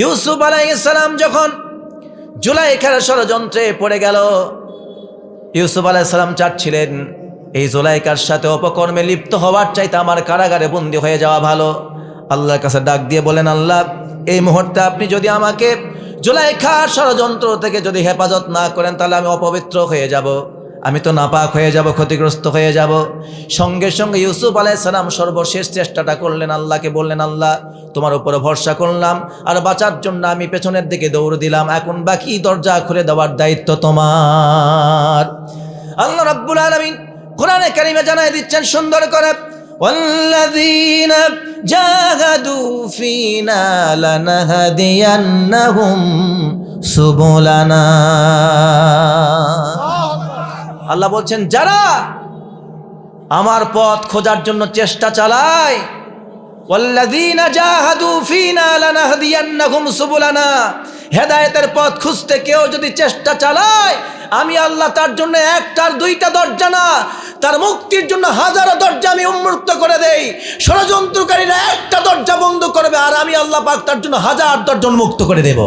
ইউসুফ আলাইহিস সালাম যখন জুলাইখার ষড়যন্ত্রে পড়ে গেল, ইউসুফ আলাইহিস সালাম চাচ্ছিলেন এই জুলাইখার সাথে অপকর্মে লিপ্ত হওয়ার চাইতে আমার কারাগারে বন্দী হয়ে যাওয়া ভালো। আল্লাহর কাছে ডাক দিয়ে বলেন, আল্লাহ, এই মুহূর্তে আপনি যদি আমাকে জুলাইখার ষড়যন্ত্র থেকে যদি হেফাজত না করেন, তাহলে আমি অপবিত্র হয়ে যাব, আমি তো নাপাক হয়ে যাব, ক্ষতিগ্রস্ত হয়ে যাব। সঙ্গে সঙ্গে ইউসুফ আলাইহিস সালাম সর্বশেষ চেষ্টাটা করলেন, আল্লাহকে বললেন, আল্লাহ, তোমার উপরে ভরসা করলাম, আর বাঁচার জন্য আমি পেছনের দিকে দৌড় দিলাম, এখন বাকি দরজা খুলে দেওয়ার দায়িত্ব তোমার। আল্লাহ রাব্বুল আলামিন কোরআনে কারিমে জানাই দিচ্ছেন সুন্দর করে, ওয়াল্লাযীনা জাহাদু ফীনা লানাহদিয়ান্নাহুম সুবুলানা। আল্লাহ বলছেন, যারা আমার পথ খোঁজার জন্য চেষ্টা চালায়, ওয়াল্লাযীনা জাহাদু ফীনা লানাহদিয়ান্নাহুম সুবুলানা, হেদায়েতের পথ খুঁজতে কেউ যদি চেষ্টা চালায়, আমি আল্লাহ তার জন্য একটার দুইটা দরজা না, তার মুক্তির জন্য হাজারো দরজা আমি উন্মুক্ত করে দেই। ষড়যন্ত্রকারীরা একটা দরজা বন্ধ করবে, আর আমি আল্লাহ পাক তার জন্য হাজার দরজা উন্মুক্ত করে দেব।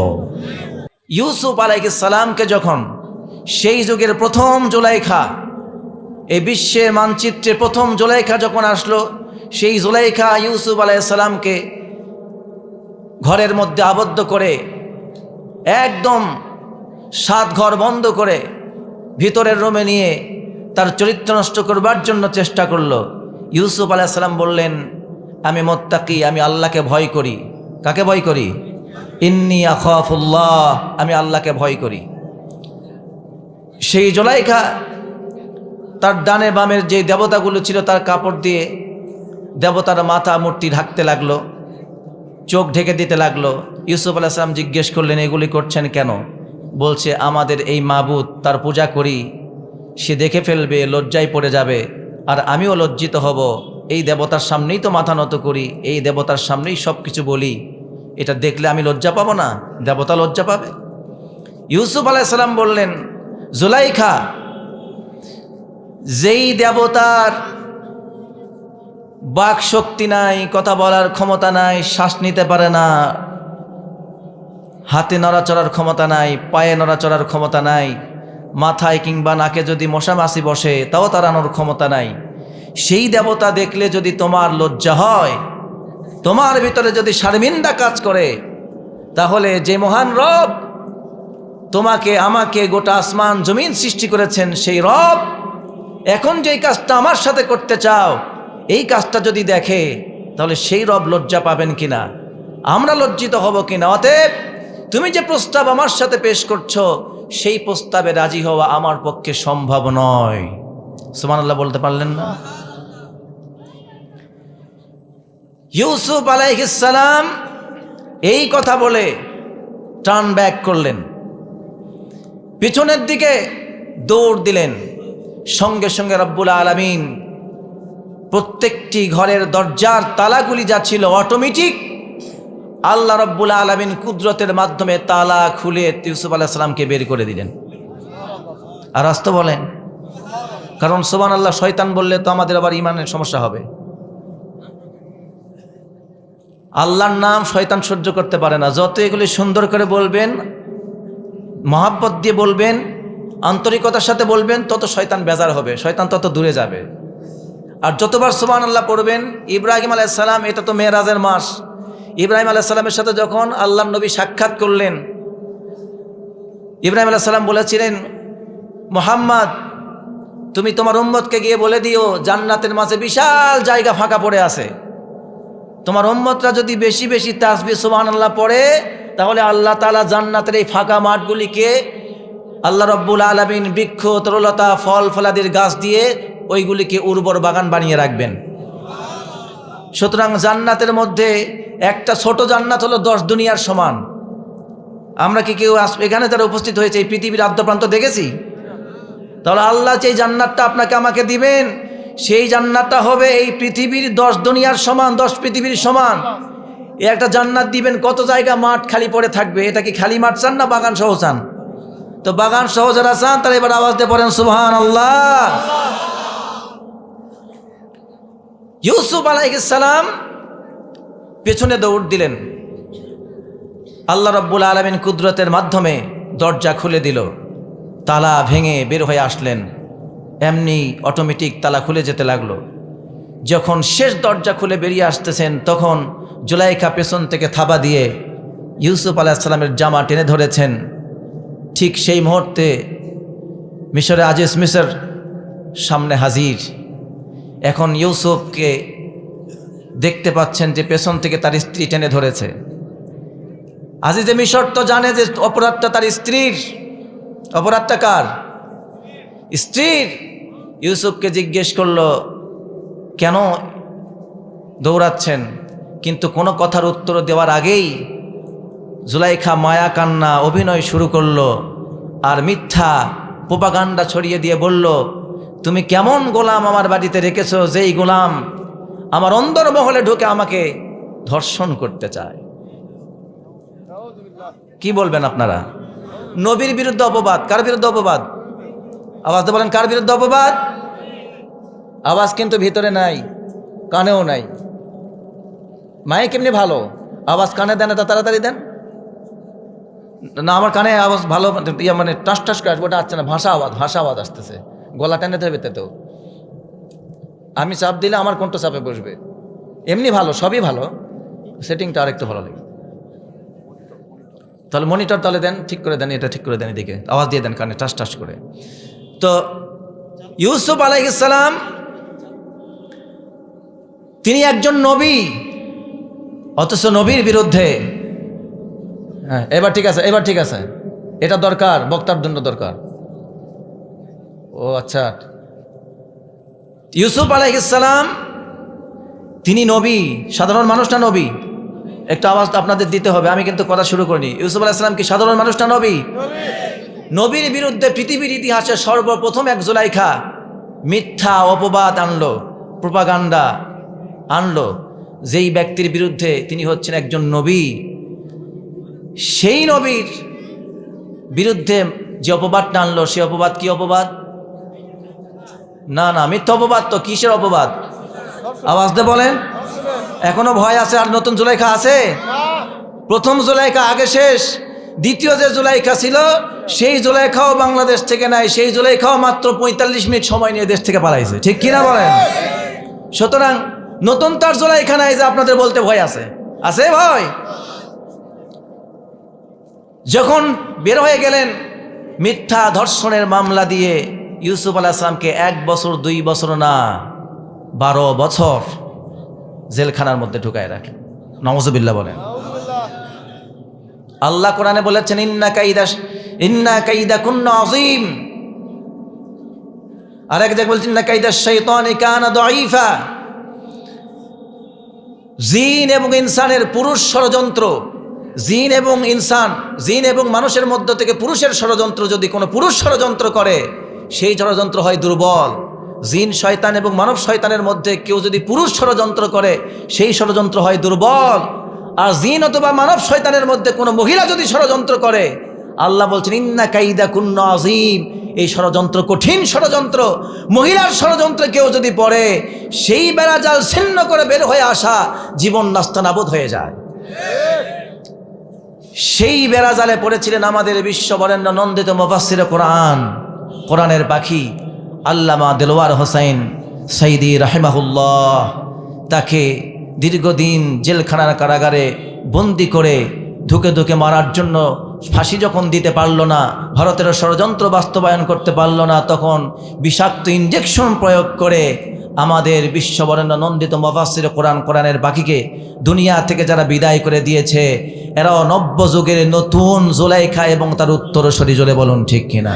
ইউসুফ আলাইহিস সালামকে যখন সেই যুগের প্রথম জুলাইখা, এই বিশ্বের মানচিত্রে প্রথম জুলাইখা যখন আসলো, সেই জুলাইখা ইউসুফ আলাইহিস সালামকে ঘরের মধ্যে আবদ্ধ করে, একদম সাত ঘর বন্ধ করে ভিতরের রুমে নিয়ে তার চরিত্র নষ্ট করবার জন্য চেষ্টা করলো। ইউসুফ আলাইহিস সালাম বললেন, আমি মুত্তাকি, আমি আল্লাহকে ভয় করি। কাকে ভয় করি? ইন্নী আখাফুল্লাহ, আমি আল্লাহকে ভয় করি। সেই জুলাইখা তার ডানে বামের যে দেবতাগুলো ছিল, তার কাপড় দিয়ে দেবতার মাথা মূর্তি ঢাকতে লাগলো, চোখ ঢেকে দিতে লাগলো। ইউসুফ আলাইহিস সালাম জিজ্ঞেস করলেন, এগুলি করছেন কেন? বলছে, আমাদের এই মাবুদ, তার পূজা করি, সে দেখে ফেলবে, লজ্জায় পড়ে যাবে, আর আমিও লজ্জিত হব। এই দেবতার সামনেই তো মাথা নত করি, এই দেবতার সামনেই সব কিছু বলি, এটা দেখলে আমি লজ্জা পাবো না? দেবতা লজ্জা পাবে? ইউসুফ আলাইহিস সালাম বললেন, জুলাইখা, যেই দেবতার বাক শক্তি নাই, কথা বলার ক্ষমতা নাই, শ্বাস নিতে পারে না, হাতে নড়াচড়ার ক্ষমতা নাই, পায়ে নড়াচড়ার ক্ষমতা নাই, মাথায় কিংবা নাকে যদি মশা মাছি বসে তাও তাড়ানোর ক্ষমতা নাই, সেই দেবতা দেখলে যদি তোমার লজ্জা হয়, তোমার ভিতরে যদি শারমিন্দা কাজ করে, তাহলে যে মহান রব তোমাকে, আমাকে, গোটা আসমান জমিন সৃষ্টি করেছেন, সেই রব এখন যেই কাজটা আমার সাথে করতে চাও, এই কাজটা যদি দেখে, তাহলে সেই রব লজ্জা পাবেন কিনা, আমরা লজ্জিত হব কিনা? অতএব তুমি যে প্রস্তাব আমার সাথে পেশ করছো, সেই প্রস্তাবে রাজি হওয়া আমার পক্ষে সম্ভব নয়। সুবহানাল্লাহ বলতে পারলেন না? ইউসুফ আলাইহিস সালাম এই কথা বলে টার্ন ব্যাক করলেন, পিছনের দিকে দৌড় দিলেন। সঙ্গে সঙ্গে রব্বুল আলামিন প্রত্যেকটি ঘরের দরজার তালাগুলি যা ছিল অটোমেটিক, আল্লাহ রব্বুল আলামিন কুদরতের মাধ্যমে তালা খুলে ইউসুফ আলাইহিস সালামকে বের করে দিলেন। আর আস্তে বলেন, কারণ সুবহানাল্লাহ, শয়তান বললে তো আমাদের আবার ইমানের সমস্যা হবে। আল্লাহর নাম শয়তান সহ্য করতে পারে না। যত এগুলি সুন্দর করে বলবেন, মহাব্বত দিয়ে বলবেন, আন্তরিকতার সাথে বলবেন, তত শয়তান বেজার হবে, শয়তান তত দূরে যাবে। আর যতবার সুবহানাল্লাহ পড়বেন, ইব্রাহিম আলাইহিস সালাম, এটা তো মেরাজের মাস, ইব্রাহিম আলাইহিস সালামের সাথে যখন আল্লাহর নবী সাক্ষাৎ করলেন, ইব্রাহিম আলাইহিস সালাম বলেছিলেন, মুহাম্মদ, তুমি তোমার উম্মতকে গিয়ে বলে দিও, জান্নাতের মাঝে বিশাল জায়গা ফাঁকা পড়ে আছে, তোমার উম্মতরা যদি বেশি বেশি তাসবিহ সুবহানাল্লাহ পড়ে, তাহলে আল্লাহ তাআলা জান্নাতের এই ফাঁকা মাঠগুলিকে আল্লাহ রব্বুল আলামিন বৃক্ষ, তরুলতা, ফল ফলাদির গাছ দিয়ে ওইগুলিকে উর্বর বাগান বানিয়ে রাখবেন। সুতরাং জান্নাতের মধ্যে একটা ছোট জান্নাত হলো 10 দুনিয়ার সমান। আমরা কি কেউ এখানে যারা উপস্থিত হয়েছে এই পৃথিবীর আদ্যপ্রান্ত দেখেছি? তাহলে আল্লাহ যে জান্নাতটা আপনাকে আমাকে দিবেন, সেই জান্নাতটা হবে এই পৃথিবীর 10 দুনিয়ার সমান, 10 পৃথিবীর সমান। এই একটা জান্নাত দিবেন, কত জায়গা মাঠ খালি পড়ে থাকবে। এটা কি খালি মাঠ চান না বাগান সহ চান? তো বাগান সহ যারা চান, তারা এবার আওয়াজ দিয়ে পড়েন সুবহানাল্লাহ। ইউসুফ আলাইহিস সালাম পেছনে দৌড় দিলেন, আল্লাহ রাব্বুল আলামিন কুদরতের মাধ্যমে দরজা খুলে দিল, তালা ভেঙে বের হয়ে আসলেন। এমনি অটোমেটিক তালা খুলে যেতে লাগলো। যখন শেষ দরজা খুলে বেরিয়ে আসতেছেন, তখন জুলাইখা পেছন থেকে থাবা দিয়ে ইউসুফ আলাইহিস সালামের জামা টেনে ধরেছেন। ঠিক সেই মুহূর্তে মিশরে আজিজ মিশর সামনে হাজির। এখন ইউসুফকে দেখতে পাচ্ছেন যে পেছন থেকে তার স্ত্রী টেনে ধরেছে। আজিজে মিশর তো জানে যে অপরাধটা তার স্ত্রীর। অপরাধটা কার? স্ত্রীর। ইউসুফকে জিজ্ঞেস করলো, কেন দৌড়াচ্ছেন? কিন্তু কোনো কথার উত্তর দেওয়ার আগেই জুলাইখা মায়া কান্না অভিনয় শুরু করলো আর মিথ্যা প্রোপাগান্ডা ছড়িয়ে দিয়ে বলল, তুমি কেমন গোলাম আমার বাড়িতে রেখেছো, যেই গোলাম আমার অন্দরমহলে ঢুকে আমাকে ধর্ষণ করতে চায়। কি বলবেন আপনারা? নবীর বিরুদ্ধে অপবাদ। কার বিরুদ্ধে অপবাদ? আওয়াজটা বলেন, কার বিরুদ্ধে অপবাদ? আওয়াজ কিন্তু ভিতরে নাই, কানেও নাই। মাইক এমনি ভালো, আওয়াজ কানে দেন, এটা তাড়াতাড়ি দেন না। আমার কানে আওয়াজ ভালো, মানে টাস টাস করে আসবে, ওটা আসছে না। ভাষা আওয়াজ আসতেছে, গলা টেনে ধরবে। তো আমি চাপ দিলে আমার কোনটা চাপে বসবে। এমনি ভালো, সবই ভালো, সেটিংটা আরেকটু ভালো লাগে। তাহলে মনিটর তাহলে দেন, ঠিক করে দেন, এটা ঠিক করে দেন, এদিকে আওয়াজ দিয়ে দেন কানে টাস টাস করে। তো ইউসুফ আলাইহিস সালাম তিনি একজন নবী, অথচ নবীর বিরুদ্ধে। হ্যাঁ, এবার ঠিক আছে, এবার ঠিক আছে। এটা দরকার, বক্তার জন্য দরকার। ও আচ্ছা, ইউসুফ আলাইহিস সালাম তিনি নবী, সাধারণ মানুষ না নবী? একটা আওয়াজ আপনাদের দিতে হবে, আমি কিন্তু কথা শুরু করিনি। ইউসুফ আলাইহিস সালাম কি সাধারণ মানুষ না নবী? নবীর বিরুদ্ধে পৃথিবীর ইতিহাসে সর্বপ্রথম এক জুলাইখা মিথ্যা অপবাদ আনলো, প্রোপাগান্ডা আনলো, যেই ব্যক্তির বিরুদ্ধে তিনি হচ্ছেন একজন নবী। সেই নবীর বিরুদ্ধে যে অপবাদটা আনলো, সে অপবাদ কি অপবাদ? না না, মিথ্যা অপবাদ। তো কিসের অপবাদ? আওয়াজ দিয়ে বলেন। এখনো ভয় আছে? আর নতুন জুলাইখা আছে? প্রথম জুলাইখা আগে শেষ। দ্বিতীয় যে জুলাইখা ছিল, সেই জুলাইখাও বাংলাদেশ থেকে নাই। সেই জুলাইখাও মাত্র 45 মিনিট সময় নিয়ে দেশ থেকে পালাইছে। ঠিক কিনা বলেন? সুতরাং নতুন তার জুলাইখা নাই যে আপনাদের বলতে ভয় আছে। আছে ভয়? যখন বের হয়ে গেলেন মিথ্যা ধর্ষণের মামলা দিয়ে, ইউসুফ আলাইহিস সালামকে 1 বছর 2 বছর না 12 বছর জেলখানার মধ্যে ঢুকায় রাখেন। নাউযুবিল্লাহ বলেন। আল্লাহ কোরআনে বলেছেন, ইন্না কাইদাকুন্না আযীম। আর এক জায়গায় বলছেন, ইন্না কাইদাশ শাইতানি কানা দাঈফা। জিন এবং ইনসানের পুরুষ ষড়যন্ত্র, জিন এবং ইনসান, জিন এবং মানুষের মধ্য থেকে পুরুষের ষড়যন্ত্র যদি কোনো পুরুষ ষড়যন্ত্র করে, সেই ষড়যন্ত্র হয় দুর্বল। জিন শয়তান এবং মানব শয়তানের মধ্যে কেউ যদি পুরুষ ষড়যন্ত্র করে, সেই ষড়যন্ত্র হয় দুর্বল। আর জিন অথবা মানব শয়তানের মধ্যে কোনো মহিলা যদি ষড়যন্ত্র করে, আল্লাহ বলছেন ইন্না কাইদাকুন্না আযীম, এই ষড়যন্ত্র কঠিন ষড়যন্ত্র। মহিলার ষড়যন্ত্রে কেউ যদি পড়ে, সেই বেড়াজাল ছিন্ন করে বের হয়ে আসা জীবন নাস্তানাবুদ হয়ে যায়। সেই বেড়াজালে পড়েছিলেন আমাদের বিশ্ববরেণ্য নন্দিত মুফাসসির কোরআন, কোরআনের পাখি আল্লামা দেলোয়ার হোসাইন সাইদি রাহিমাহুল্লাহ। তাকে দীর্ঘদিন জেলখানার কারাগারে বন্দি করে ধুকে ধুকে মারার জন্য ফাঁসি যখন দিতে পারল না, ভারতের ষড়যন্ত্র বাস্তবায়ন করতে পারল না, তখন বিষাক্ত ইনজেকশন প্রয়োগ করে আমাদের বিশ্ববরেণ্য নন্দিত মুফাসসির কোরআন, কোরআনের বাকিকে দুনিয়া থেকে যারা বিদায় করে দিয়েছে, এরাও নব্য যুগের নতুন জুলাইখা এবং তার উত্তরসূরি। জোরে বলুন ঠিক কিনা?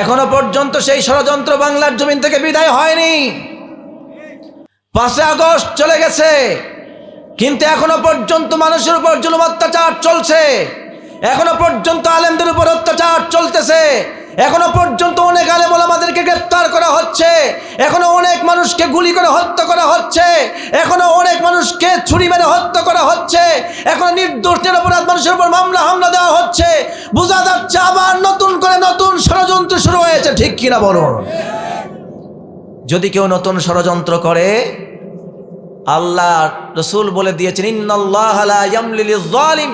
এখনো পর্যন্ত সেই ষড়যন্ত্র বাংলার জমিন থেকে বিদায় হয়নি। 5 আগস্ট চলে গেছে, কিন্তু এখনো পর্যন্ত মানুষের উপর জুলুম অত্যাচার চলছে। এখনো পর্যন্ত আলেমদের উপর অত্যাচার চলতেছে। এখনো পর্যন্ত অনেক আলেম ওলামাদেরকে গ্রেফতার করা হচ্ছে। এখনো অনেক মানুষকে গুলি করে হত্যা করা হচ্ছে। এখনো অনেক মানুষকে ছুরি মেরে হত্যা করা হচ্ছে। এখনো নির্দোষ নিরপরাধ মানুষের উপর মামলা হামলা দেওয়া হচ্ছে। বোঝা যাচ্ছে আবার নতুন করে নতুন ষড়যন্ত্র শুরু হয়েছে। ঠিক কিনা বলুন? যদি কেউ নতুন ষড়যন্ত্র করে, আল্লাহ রসুল বলে দিয়েছেন, ইন্নাল্লাহা লা ইয়ামলি লিয-যালিম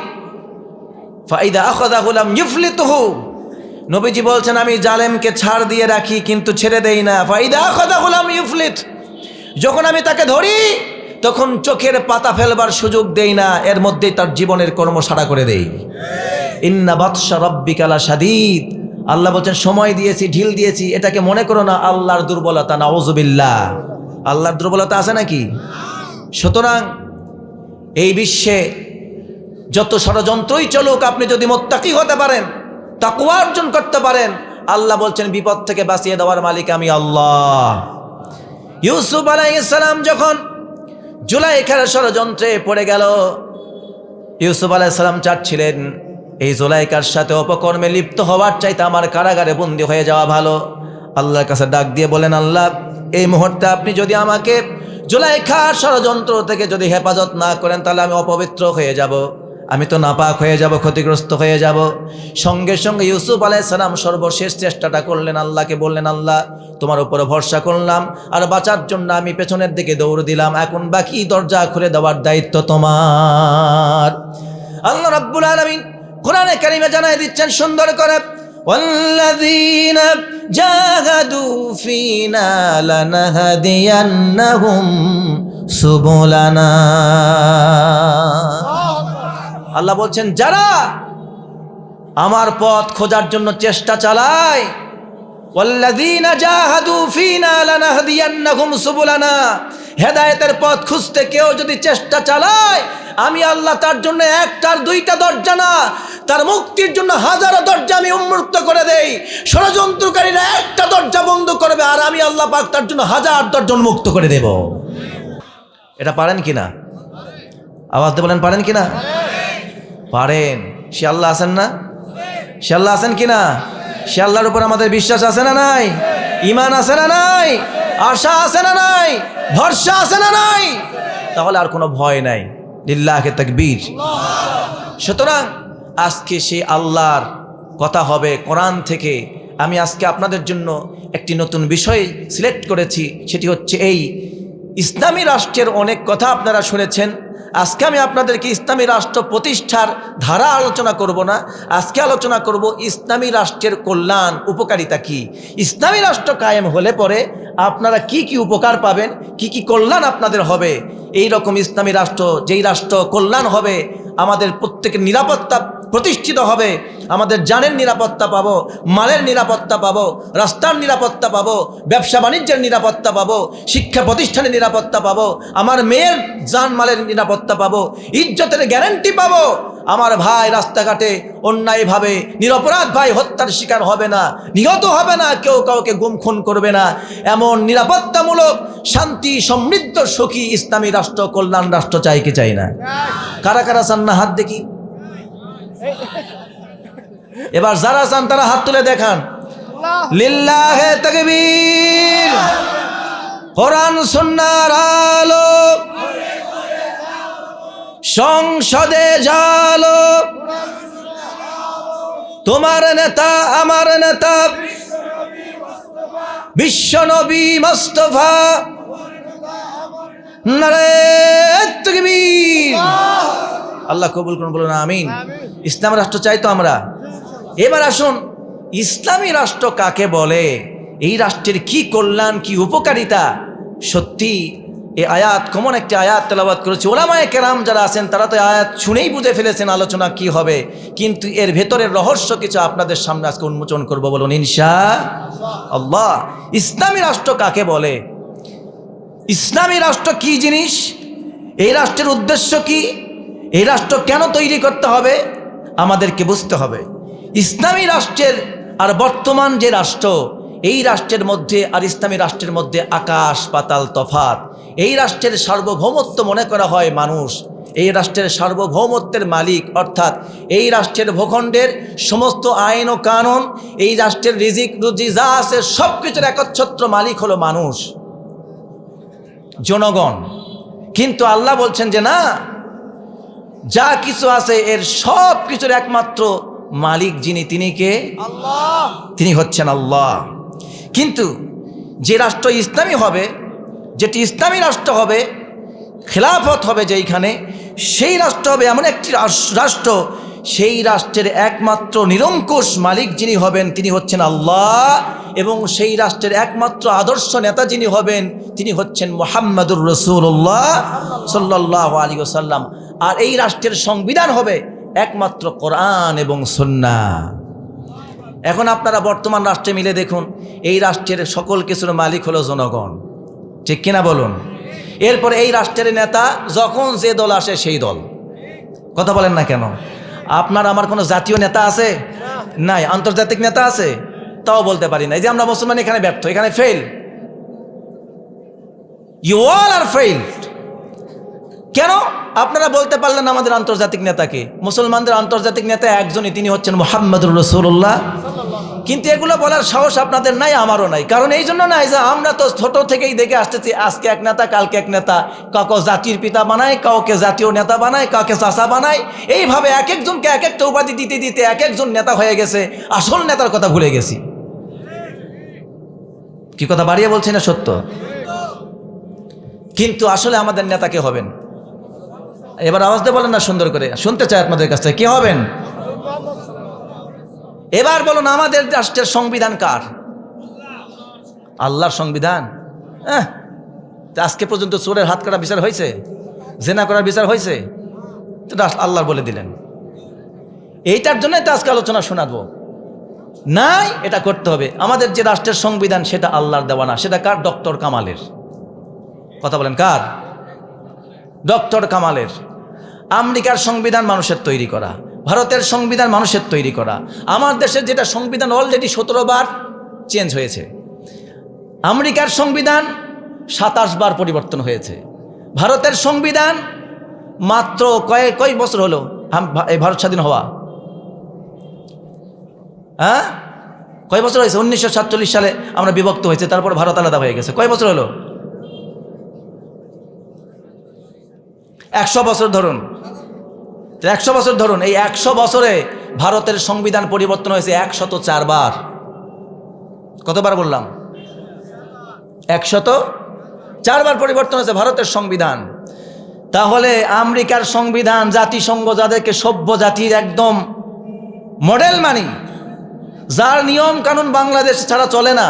ফাইদা আখাযাহু লাম ইউফলিতহু। নবীজি বলছেন, আমি জালেমকে ছাড় দিয়ে রাখি কিন্তু ছেড়ে দেই না। ফাইদা আখাযাহু লাম ইউফলিত, যখন আমি তাকে ধরি তখন চোখের পাতা ফেলবার সুযোগ দেই না, এর মধ্যেই তার জীবনের কর্ম সারা করে দেই। ইন্না বাতশা রাব্বিকা লাশাদীদ, আল্লাহ বলছেন সময় দিয়েছি, ঢিল দিয়েছি, এটাকে মনে করো না আল্লাহর দুর্বলতা। নাউযুবিল্লাহ, আল্লাহর দুর্বলতা আছে নাকি? সুতরাং এই বিশ্বে যত ষড়যন্ত্রই চলুক, আপনি যদি মুত্তাকি হতে পারেন, তাকওয়া অর্জন করতে পারেন, আল্লাহ বলছেন বিপদ থেকে বাঁচিয়ে দেওয়ার মালিক আমি আল্লাহ। ইউসুফ আলাইহিস সালাম যখন জুলাইখার ষড়যন্ত্রে পড়ে গেল, ইউসুফ আলাইহিস সালাম চাচ্ছিলেন এই জুলাইখার সাথে অপকর্মে লিপ্ত হওয়ার চাইতে আমার কারাগারে বন্দী হয়ে যাওয়া ভালো। আল্লাহর কাছে ডাক দিয়ে বলেন, আল্লাহ এই মুহূর্তে আপনি যদি আমাকে জুলাইখার ষড়যন্ত্র থেকে যদি হেফাজত না করেন তাহলে আমি অপবিত্র হয়ে যাব, আমি তো নাপাক হয়ে যাব, ক্ষতিগ্রস্ত হয়ে যাব। সঙ্গে সঙ্গে ইউসুফ আলাইহিস সালাম সর্বশেষ চেষ্টাটা করলেন, আল্লাহকে বললেন, আল্লাহ তোমার উপরে ভরসা করলাম, আর বাঁচার জন্য আমি পেছনের দিকে দৌড় দিলাম, এখন বাকি দরজা খুলে দেওয়ার দায়িত্ব তোমার। আল্লাহ রাব্বুল আলামিন কোরআনে কারিমে জানাই দিচ্ছেন সুন্দর করে, ওয়াল্লাযীনা জাহাদু ফীনা লানাহদিয়ান্নাহুম সুবুলানা। আল্লাহ বলছেন যারা আমার পথ খোঁজার জন্য চেষ্টা চালায়, ওয়াল্লাযীনা জাহাদু ফীনা লানাহদিয়ান্নাহুম সুবুলানা, হেদায়েতের পথ খুঁজতে কেউ যদি চেষ্টা চালায়, আমি আল্লাহ তার জন্য একটার দুইটা দরজা না, তার মুক্তির জন্য হাজারো দরজা আমি উন্মুক্ত করে দেই। ষড়যন্ত্রকারীরা একটা দরজা বন্ধ করবে, আর আমি আল্লাহ পাক তার জন্য হাজার দরজা উন্মুক্ত করে দেব। এটা পারেন কিনা? আওয়াজ দিয়ে বলেন পারেন কিনা? পারেন। সে আল্লাহ আছেন না? সে আল্লাহ আছেন কিনা? সে আল্লাহর উপর আমাদের বিশ্বাস আছে না নাই? ঈমান আছে না নাই? আশা আছে না নাই? ভরসা আছে না নাই? তাহলে আর কোনো ভয় নাই। লিল্লাহি তাকবীর। সুতরাং আজকে সে আল্লাহর কথা হবে কোরআন থেকে। আমি আজকে আপনাদের জন্য একটি নতুন বিষয় সিলেক্ট করেছি, সেটি হচ্ছে এই ইসলামী রাষ্ট্রের অনেক কথা আপনারা শুনেছেন। আজকে আমি আপনাদেরকে ইসলামী রাষ্ট্র প্রতিষ্ঠার ধারা আলোচনা করব না, আজকে আলোচনা করব ইসলামী রাষ্ট্রের কল্যাণ, উপকারিতা কি। ইসলামী রাষ্ট্র কায়েম হলে পরে আপনারা কি কি উপকার পাবেন, কি কি কল্যাণ আপনাদের হবে। এই রকম ইসলামী রাষ্ট্র, যেই রাষ্ট্র কল্যাণ হবে, আমাদের প্রত্যেকের নিরাপত্তা প্রতিষ্ঠিত হবে, আমাদের জানের নিরাপত্তা পাবো, মালের নিরাপত্তা পাবো, রাস্তার নিরাপত্তা পাবো, ব্যবসা বাণিজ্যের নিরাপত্তা পাবো, শিক্ষা প্রতিষ্ঠানের নিরাপত্তা পাবো, আমার মেয়ের জান মালের নিরাপত্তা পাবো, ইজ্জতের গ্যারান্টি পাবো। আমার ভাই রাস্তাঘাটে অন্যায়ভাবে নিরপরাধ ভাই হত্যার শিকার হবে না, নিহত হবে না, কেউ কাউকে গুম খুন করবে না। এমন নিরাপত্তামূলক শান্তি সমৃদ্ধ সুখী ইসলামী রাষ্ট্র, কল্যাণ রাষ্ট্র চাই কি চাই না? কারা কারা চান না? হাত দেখি। এবার যারা চান তারা হাত তুলে দেখান। লিল্লাহে তাকবীর। কোরআন সুন্নাহর আলো সংসদে জালো, তোমার নেতা আমার নেতা বিশ্বনবী মুস্তাফা, নারে তাকবীর। আল্লাহ কবুল করুন, বলুন আমিন। ইসলাম রাষ্ট্র চাই তো আমরা। এবার আসুন, ইসলামী রাষ্ট্র কাকে বলে, এই রাষ্ট্রের কি কল্যাণ, কি উপকারিতা। সত্যি এই আয়াত কমন একটি আয়াত তেলাওয়াত করেছে। ওলামায়ে কেরাম যারা আছেন তারা তো আয়াত শুনেই বুঝে ফেলেছেন আলোচনা কি হবে, কিন্তু এর ভেতরের রহস্য কিছু আপনাদের সামনে আজকে উন্মোচন করব, বলুন ইনশাআল্লাহ। ইসলামী রাষ্ট্র কাকে বলে, ইসলামী রাষ্ট্র কি জিনিস, এই রাষ্ট্রের উদ্দেশ্য কি, এই রাষ্ট্র কেন তৈরি করতে হবে, আমাদেরকে বুঝতে হবে। ইসলামী রাষ্ট্রের আর বর্তমান যে রাষ্ট্র, এই রাষ্ট্রের মধ্যে আর ইসলামী রাষ্ট্রের মধ্যে আকাশ পাতাল তফাৎ। এই রাষ্ট্রের সার্বভৌমত্ব মনে করা হয় মানুষ, এই রাষ্ট্রের সার্বভৌমত্বের মালিক, অর্থাৎ এই রাষ্ট্রের ভূখণ্ডের সমস্ত আইন ও কানুন, এই রাষ্ট্রের রিজিক রুজি যা আছে সব কিছুর একচ্ছত্র মালিক হলো মানুষ, জনগণ। কিন্তু আল্লাহ বলছেন যে না, যা কিছু আছে এর সব কিছুর একমাত্র মালিক যিনি, তিনি কে? আল্লাহ। তিনি হচ্ছেন আল্লাহ। কিন্তু যে রাষ্ট্র ইসলামী হবে, যেটি ইসলামী রাষ্ট্র হবে, খেলাফত হবে যেইখানে, সেই রাষ্ট্র হবে এমন একটি রাষ্ট্র, সেই রাষ্ট্রের একমাত্র নিরঙ্কুশ মালিক যিনি হবেন তিনি হচ্ছেন আল্লাহ, এবং সেই রাষ্ট্রের একমাত্র আদর্শ নেতা যিনি হবেন তিনি হচ্ছেন মুহাম্মাদুর রাসূলুল্লাহ সাল্লাল্লাহু আলাইহি ওয়াসাল্লাম। আর এই রাষ্ট্রের সংবিধান হবে একমাত্র কোরআন এবং সুন্নাহ। এখন আপনারা বর্তমান রাষ্ট্রে মিলে দেখুন, এই রাষ্ট্রের সকল কিছুর মালিক হলো জনগণ, ঠিক কিনা বলুন? এরপরে এই রাষ্ট্রের নেতা যখন যে দল আসে সেই দল। কথা বলেন না কেন? আপনার আমার কোনো জাতীয় নেতা আছে? নাই। আন্তর্জাতিক নেতা আছে? তাও বলতে পারি না। এই যে আমরা মুসলমান এখানে ব্যর্থ, এখানে fail, you all are failed. কেন? আপনারা বলতে পারলেন আমাদের আন্তর্জাতিক নেতাকে? মুসলমানদের আন্তর্জাতিক নেতা একজনই, তিনি হচ্ছেন মুহাম্মাদুর রাসূলুল্লাহ। কিন্তু এগুলো বলার সাহস আপনাদের নাই, আমারও নাই। কারণ এই জন্য নাই যে আমরা তো ছোট থেকেই দেখে আসতেছি, আজকে এক নেতা কালকে এক নেতা, কাউকে জাতির পিতা বানায়, কাউকে জাতীয় নেতা বানায়, কাউকে চাচা বানায়। এইভাবে এক একজনকে এক একটা উপাধি দিতে দিতে এক একজন নেতা হয়ে গেছে, আসল নেতার কথা ভুলে গেছি। কি কথা বাড়িয়ে বলছি না সত্য? কিন্তু আসলে আমাদের নেতা কে হবেন? এবার আওয়াজ দিয়ে বলেন না, সুন্দর করে শুনতে চাই আপনাদের কাছ থেকে, কে হবেন? এবার বলুন, আমাদের রাষ্ট্রের সংবিধান কার? আল্লাহর সংবিধান। আজকে পর্যন্ত চোরের হাত কাটা বিচার হয়েছে? জেনা করার বিচার হয়েছে? আল্লাহর বলে দিলেন। এইটার জন্যই তো আজকে আলোচনা শোনাবো। নাই, এটা করতে হবে। আমাদের যে রাষ্ট্রের সংবিধান সেটা আল্লাহর দেওয়া না, সেটা কার? ডক্টর কামালের। কথা বলেন, কার? ডক্টর কামালের। আমেরিকার সংবিধান মানুষের তৈরি করা, ভারতের সংবিধান মানুষের তৈরি করা। আমার দেশের যেটা সংবিধান অলরেডি 17 বার চেঞ্জ হয়েছে। আমেরিকার সংবিধান 27 বার পরিবর্তন হয়েছে। ভারতের সংবিধান মাত্র কয় বছর হলো এই ভারত স্বাধীন হওয়া? হ্যাঁ, কয় বছর হয়েছে? 1947 সালে আমরা বিভক্ত হয়েছে, তারপর ভারত আলাদা হয়ে গেছে। কয় বছর হলো? 100 বছর ধরুন। 100 বছর ধরুন। এই 100 বছরে ভারতের সংবিধান পরিবর্তন হয়েছে 104 বার। কতবার বললাম? 104 বার পরিবর্তন হয়েছে ভারতের সংবিধান। তাহলে আমেরিকার সংবিধান, জাতিসংঘ যাদেরকে সভ্য জাতির একদম মডেল মানি, যার নিয়ম কানুন বাংলাদেশ ছাড়া চলে না,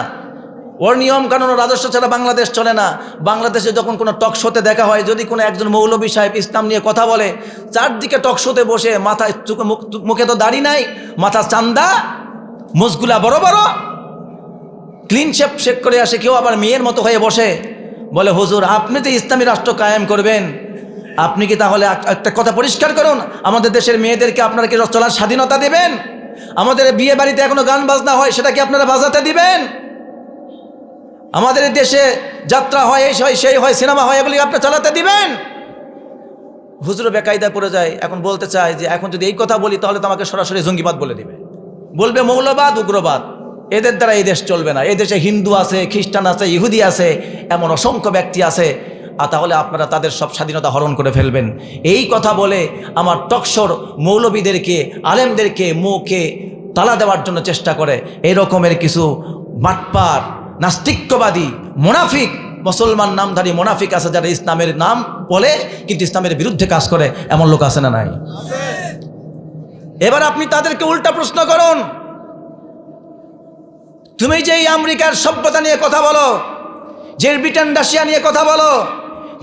ওর নিয়ম কানুন ও রাজস্ব ছাড়া বাংলাদেশ চলে না। বাংলাদেশে যখন কোনো টক শোতে দেখা হয়, যদি কোনো একজন মৌলবী সাহেব ইসলাম নিয়ে কথা বলে, চারদিকে টক শোতে বসে মাথায় মুখে তো দাড়ি নাই, মাথা চান্দা, মুখগুলা বড় বড়, ক্লিন শেপ করে আসে। কেউ আবার মেয়ের মতো হয়ে বসে, বলে হুজুর আপনি যে ইসলামী রাষ্ট্র কায়েম করবেন, আপনি কি তাহলে একটা কথা পরিষ্কার করুন, আমাদের দেশের মেয়েদেরকে আপনারা কি চলার স্বাধীনতা দেবেন? আমাদের বিয়ে বাড়িতে এখনো গান বাজনা হয়, সেটা কি আপনারা বাজাতে দিবেন? আমাদের দেশে যাত্রা হয়, এই হয় সেই হয়, সিনেমা হয়, এগুলি আপনি চালাতে দিবেন? হুজুর বেকায়দা পড়ে যায়। এখন বলতে চায় যে এখন যদি এই কথা বলি তাহলে তো আমাকে সরাসরি জঙ্গিবাদ বলে দিবে, বলবে মৌলবাদ, উগ্রবাদ। এদের দ্বারা এই দেশ চলবে না। এই দেশে হিন্দু আছে, খ্রিস্টান আছে, ইহুদি আছে, এমন অসংখ্য ব্যক্তি আছে, আর তাহলে আপনারা তাদের সব স্বাধীনতা হরণ করে ফেলবেন। এই কথা বলে আমার টকশোর মৌলবীদেরকে, আলেমদেরকে মুখে তালা দেওয়ার জন্য চেষ্টা করে। এই রকমের কিছু বাটপার, নাস্তিক্যবাদী, মুনাফিক, মুসলমান নামধারী মুনাফিক আছে, যারা ইসলামের নাম বলে কিন্তু ইসলামের বিরুদ্ধে কাজ করে। এমন লোক আছে না নাই? এবার আপনি তাদেরকে উল্টা প্রশ্ন করুন, তুমি যেই আমেরিকার সভ্যতা নিয়ে কথা বলো, যেই ব্রিটেন রাশিয়া নিয়ে কথা বলো,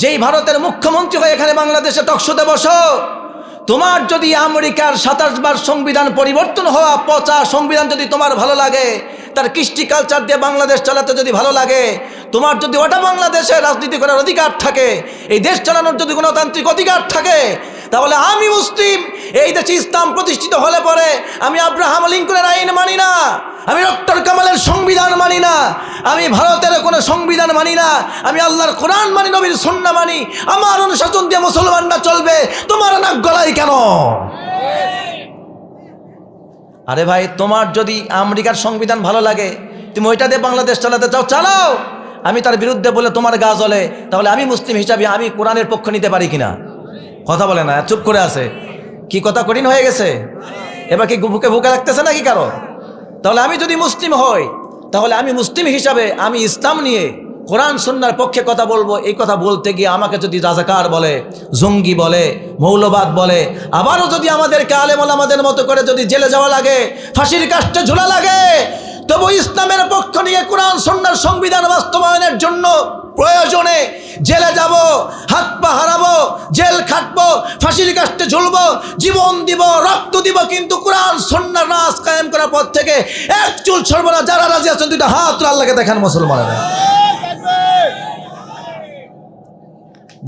যেই ভারতের মুখ্যমন্ত্রী হয়ে এখানে বাংলাদেশে টকশোতে বসো, তোমার যদি আমেরিকার 27 বার সংবিধান পরিবর্তন হওয়া পচা সংবিধান যদি তোমার ভালো লাগে, তার কৃষ্টি কালচার দিয়ে বাংলাদেশ চালাতে যদি ভালো লাগে, তোমার যদি ওটা বাংলাদেশে রাজনীতি করার অধিকার থাকে, এই দেশ চালানোর যদি গণতান্ত্রিক অধিকার থাকে, তাহলে আমি মুসলিম, এই দেশে ইসলাম প্রতিষ্ঠিত হলে পরে আমি আব্রাহাম লিঙ্কনের আইন মানি না, আমি ডক্টর কামালের সংবিধান মানি না, আমি ভারতের কোনো সংবিধান মানি না, আমি আল্লাহর কোরআন মানি, নবীর সুন্নাহ মানি। আমার অনুশাসন দিয়ে মুসলমানরা চলবে, তোমার নাক গলায় কেন? আরে ভাই, তোমার যদি আমেরিকার সংবিধান ভালো লাগে, তুমি ওইটা দিয়ে বাংলাদেশ চালাতে চাও, চালাও। আমি তার বিরুদ্ধে বলে তোমার গা জ্বলে, তাহলে আমি মুসলিম হিসাবে আমি কোরআনের পক্ষ নিতে পারি কিনা? কথা বলে না, চুপ করে আছে। কি কথা কঠিন হয়ে গেছে? এবার কি বুকে বুকে রাখতেছে নাকি কারো? তাহলে আমি যদি মুসলিম হই, তাহলে আমি মুসলিম হিসাবে আমি ইসলাম নিয়ে কোরআন সুন্নাহর পক্ষে কথা বলবো, এই কথা বলতে গিয়ে আমাকে যদি রাজাকার বলে, জঙ্গি বলে, মৌলবাদ বলে, আবারও যদি আমাদেরকে আলেম ওলামাদের মতো করে যদি জেলে যাওয়া লাগে, ফাঁসির কাস্টে ঝোলা লাগে, তবু ইসলামের পক্ষ নিয়ে কোরআন সুন্নাহর সংবিধান বাস্তবায়নের জন্য প্রয়োজনে জেলে যাব, হাত পা হারাবো, জেল খাটবো, ফাঁসির কাস্টে ঝুলবো, জীবন দিব, রক্ত দিব, কিন্তু কোরআন সুন্নাহর রাজ কায়েম করার পর থেকে এক চুল ছড়ব না। যারা রাজি আছেন দুইটা হাত আল্লাহকে দেখান মুসলমানেরা।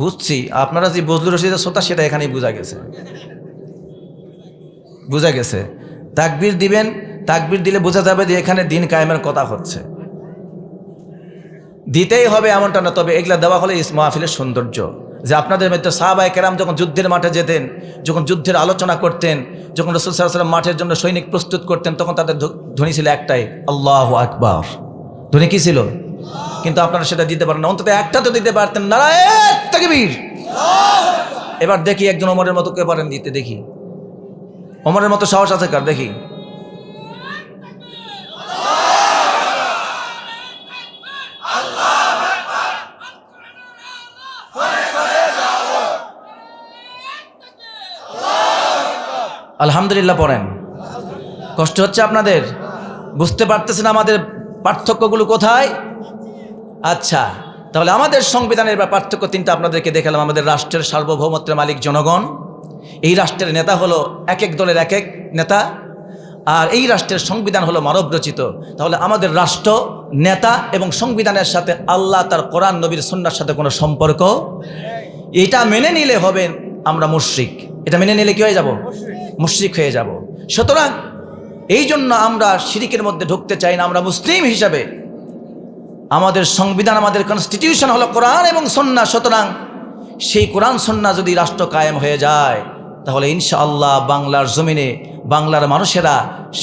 বুঝছি আপনারা যে বজলুর রশিদের শ্রোতা সেটা এখানেই বোঝা গেছে। তাকবীর দিবেন, তাকবীর দিলে বোঝা যাবে যে এখানে দিন কায়েমের কথা হচ্ছে। দিতেই হবে এমনটা না, তবে এগুলা দেওয়া হলে মাহফিলের সৌন্দর্য। যে আপনাদের মধ্যে সাহাবায়ে কেরাম যখন যুদ্ধের মাঠে যেতেন, যখন যুদ্ধের আলোচনা করতেন, যখন রাসূল সাল্লাল্লাহু আলাইহি ওয়াসাল্লাম মাঠের জন্য সৈনিক প্রস্তুত করতেন, তখন তাদের ধ্বনি ছিল একটাই, আল্লাহু আকবার। ধ্বনি কি ছিল? কিন্তু আপনারা সেটা দিতে পারেন না, অন্তত একটা তো দিতে পারতেন, নারায়ে তাকবীর। এবার দেখি একজন ওমরের মতো কে পারেন দিতে, দেখি ওমরের মতো সাহস আছে কার, দেখি। আলহামদুলিল্লাহ পড়েন। কষ্ট হচ্ছে আপনাদের? বুঝতে পারতেছেন আমাদের পার্থক্যগুলো কোথায়? আচ্ছা, তাহলে আমাদের সংবিধানের পার্থক্য তিনটা আপনাদেরকে দেখালাম। আমাদের রাষ্ট্রের সার্বভৌমত্বের মালিক জনগণ, এই রাষ্ট্রের নেতা হলো এক এক দলের এক এক নেতা, আর এই রাষ্ট্রের সংবিধান হলো মানব রচিত। তাহলে আমাদের রাষ্ট্র, নেতা এবং সংবিধানের সাথে আল্লাহ তার কোরআন নবীর সুন্নাহর সাথে কোনো সম্পর্ক, এটা মেনে নিলে হবেন আমরা মুশরিক। এটা মেনে নিলে কি হয়ে যাব? মুশরিক হয়ে যাব। সুতরাং এই জন্য আমরা শিরকের মধ্যে ঢুকতে চাই না। আমরা মুসলিম হিসাবে আমাদের সংবিধান, আমাদের কনস্টিটিউশন হলো কোরআন এবং সুন্নাহ। সুতরাং সেই কোরআন সুন্নাহ যদি রাষ্ট্র কায়েম হয়ে যায়, তাহলে ইনশাআল্লাহ বাংলার জমিনে বাংলার মানুষেরা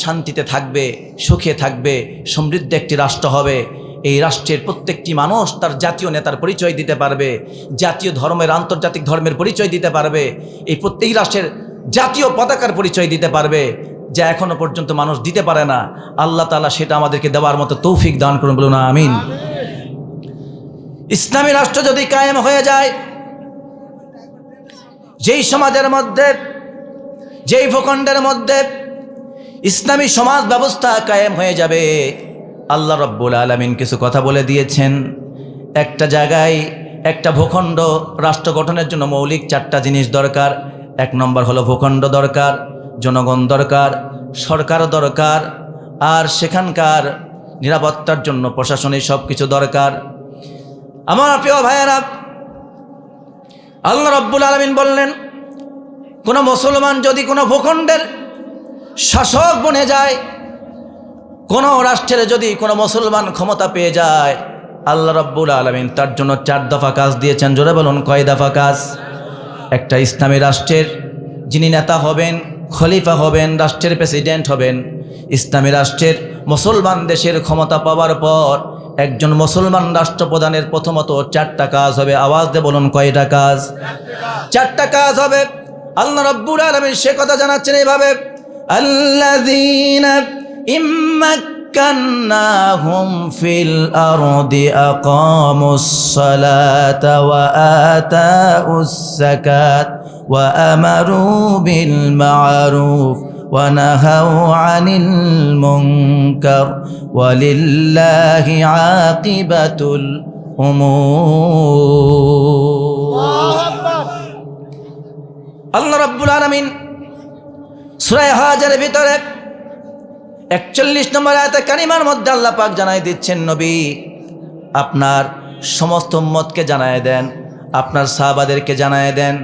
শান্তিতে থাকবে, সুখে থাকবে, সমৃদ্ধ একটি রাষ্ট্র হবে। এই রাষ্ট্রের প্রত্যেকটি মানুষ তার জাতীয় নেতার পরিচয় দিতে পারবে, জাতীয় ধর্মের, আন্তর্জাতিক ধর্মের পরিচয় দিতে পারবে, এই প্রত্যেক রাষ্ট্রের জাতীয় পতাকার পরিচয় দিতে পারবে, যা এখনো পর্যন্ত মানুষ দিতে পারে না। আল্লাহ তাআলা সেটা আমাদেরকে দেওয়ার মতো তৌফিক দান করুন, বলুন আমিন। ইসলামী রাষ্ট্র যদি কায়েম হয়ে যায়, যেই সমাজের মধ্যে, যেই ভূখণ্ডের মধ্যে ইসলামী সমাজ ব্যবস্থা কায়েম হয়ে যাবে, আল্লাহ রাব্বুল আলামিন কিছু কথা বলে দিয়েছেন। একটা জায়গায়, একটা ভূখণ্ড রাষ্ট্র গঠনের জন্য মৌলিক চারটা জিনিস দরকার। এক নম্বর হলো ভূখণ্ড দরকার, জনগণ দরকার, সরকার দরকার, আর সেখানকার নিরাপত্তার জন্য প্রশাসনিক সব কিছু দরকার। আমার প্রিয় ভাইয়েরা, আল্লাহ রাব্বুল আলামিন বললেন, কোনো মুসলমান যদি কোনো ভূখণ্ডের শাসক বনে যায়, কোনো রাষ্ট্রের যদি কোনো মুসলমান ক্ষমতা পেয়ে যায়, আল্লাহ রাব্বুল আলামিন তার জন্য 4 দফা কাজ দিয়েছেন। জোরে বলুন, কয় দফা কাজ? একটা ইসলামী রাষ্ট্রের যিনি নেতা হবেন, খলিফা হবেন, রাষ্ট্রের প্রেসিডেন্ট হবেন, ইসলামী রাষ্ট্রের মুসলমান দেশের ক্ষমতা পাওয়ার পর একজন মুসলমান রাষ্ট্রপ্রধানের প্রথমত 4টা কাজ হবে। আওয়াজ দিয়ে বলুন, কয়টা কাজ? 4টা কাজ হবে। আল্লাহ রাব্বুল আলামিন সে কথা জানাচ্ছেন এইভাবে, আল্লাযীনা ইম্মাক্কান্নাহুম ফিল আরদি আকামুস সালাতা ওয়া আতাউস যাকাত ওয়া আমারু বিল মা'রুফ ওয়া নাহাউ আনিল মুনকার ওয়ালিল্লাহি আকিবাতুল উমুর। আল্লাহ রাব্বুল আলামিন সূরা হাজরের ভিতরে 41 নম্বর আয়াতে কারিমার মধ্যে আল্লাহ পাক জানাই দিচ্ছেন, নবী আপনার সমস্ত উম্মতকে জানায় দেন, আপনার সাহাবাদেরকে জানায় দেন,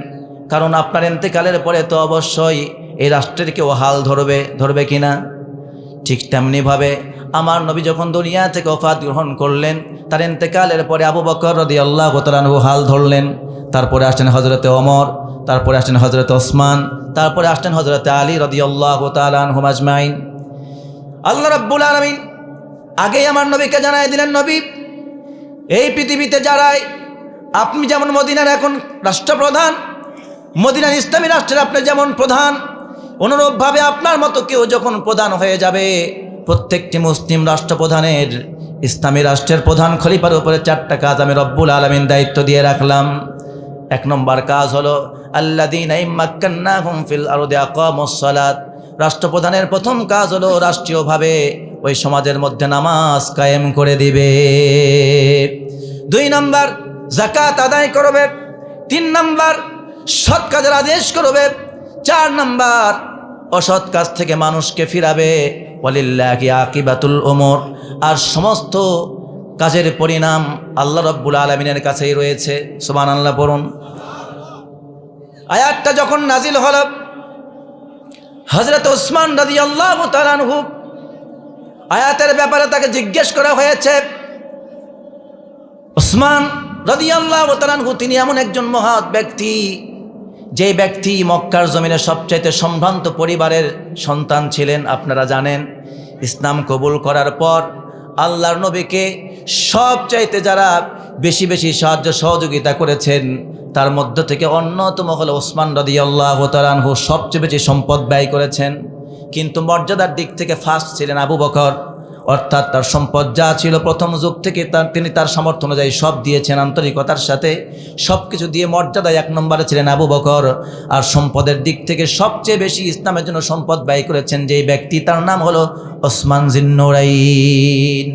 কারণ আপনার ইন্তেকালের পরে তো অবশ্যই এই রাষ্ট্রের কেউ হাল ধরবে কিনা। ঠিক তেমনিভাবে আমার নবী যখন দুনিয়া থেকে ওফাত গ্রহণ করলেন, তার ইন্তেকালের পরে আবু বকর রাদিয়াল্লাহু তাআলা আনহু হাল ধরলেন, তারপরে আসলেন হযরতে ওমর, তারপরে আসলেন হযরতে ওসমান, তারপরে আসলেন হযরতে আলী রাদিয়াল্লাহু তাআলা আনহুম আজমাইন। আল্লাহ রাব্বুল আলামিন আগেই আমার নবীকে জানাই দিলেন, নবী এই পৃথিবীতে যারাই, আপনি যেমন মদিনার এখন রাষ্ট্রপ্রধান, মদিনার ইসলামী রাষ্ট্রের আপনি যেমন প্রধান, অনুরূপভাবে আপনার মতো কেউ যখন প্রধান হয়ে যাবে, প্রত্যেকটি মুসলিম রাষ্ট্রপ্রধানের ইসলামী রাষ্ট্রের প্রধান খলিফার উপরে 4টা কাজ আমি রব্বুল আলামিন দায়িত্ব দিয়ে রাখলাম। 1 নম্বর কাজ হলো আল্লাযীনা ইম্মাক্কান্নাহুম ফিল আরদি আকামুস সালাত। রাষ্ট্রপ্রধানের প্রথম কাজ হলো রাষ্ট্রীয়ভাবে ওই সমাজের মধ্যে নামাজ কায়েম করে দিবে। 2 নম্বর যাকাত আদায় করবে। 3 নম্বর সৎ কাজের আদেশ করবে। 4 নম্বর অসৎ কাজ থেকে মানুষকে ফিরাবে। ওয়ালিল্লাহি আকিবাতুল উমুর। আর সমস্ত কাজের পরিণাম আল্লাহ রাব্বুল আলামিনের কাছেই রয়েছে। সুবহানাল্লাহ পড়ুন। আয়াতটা যখন নাজিল হলো, হযরত ওসমান রাদিয়াল্লাহু তাআলা আনহু আয়াতের ব্যাপারে তাকে জিজ্ঞেস করা হয়েছে। ওসমান রাদিয়াল্লাহু তাআলা আনহু তিনি এমন একজন মহৎ ব্যক্তি, যে ব্যক্তি মক্কার জমিনে সবচাইতে সম্ভ্রান্ত পরিবারের সন্তান ছিলেন। আপনারা জানেন, ইসলাম কবুল করার পর আল্লাহর নবীকে সবচাইতে যারা বেশি বেশি সাহায্য সহযোগিতা করেছেন তার মধ্য থেকে অন্যতম হলো ওসমান রাদিয়াল্লাহু তাআলা আনহু। সবচেয়ে বেশি সম্পদ ব্যয় করেছেন, কিন্তু মর্যাদার দিক থেকে ফার্স্ট ছিলেন আবু বকর। অর্থাৎ তার সম্পদ যা ছিল প্রথম যুগ থেকে তিনি তার সামর্থ্য অনুযায়ী সব দিয়েছেন আন্তরিকতার সাথে। সব কিছু দিয়ে মর্যাদায় 1 নম্বরে ছিলেন আবু বকর। আর সম্পদের দিক থেকে সবচেয়ে বেশি ইসলামের জন্য সম্পদ ব্যয় করেছেন যেই ব্যক্তি, তার নাম হলো ওসমান জিন্নুরাইন।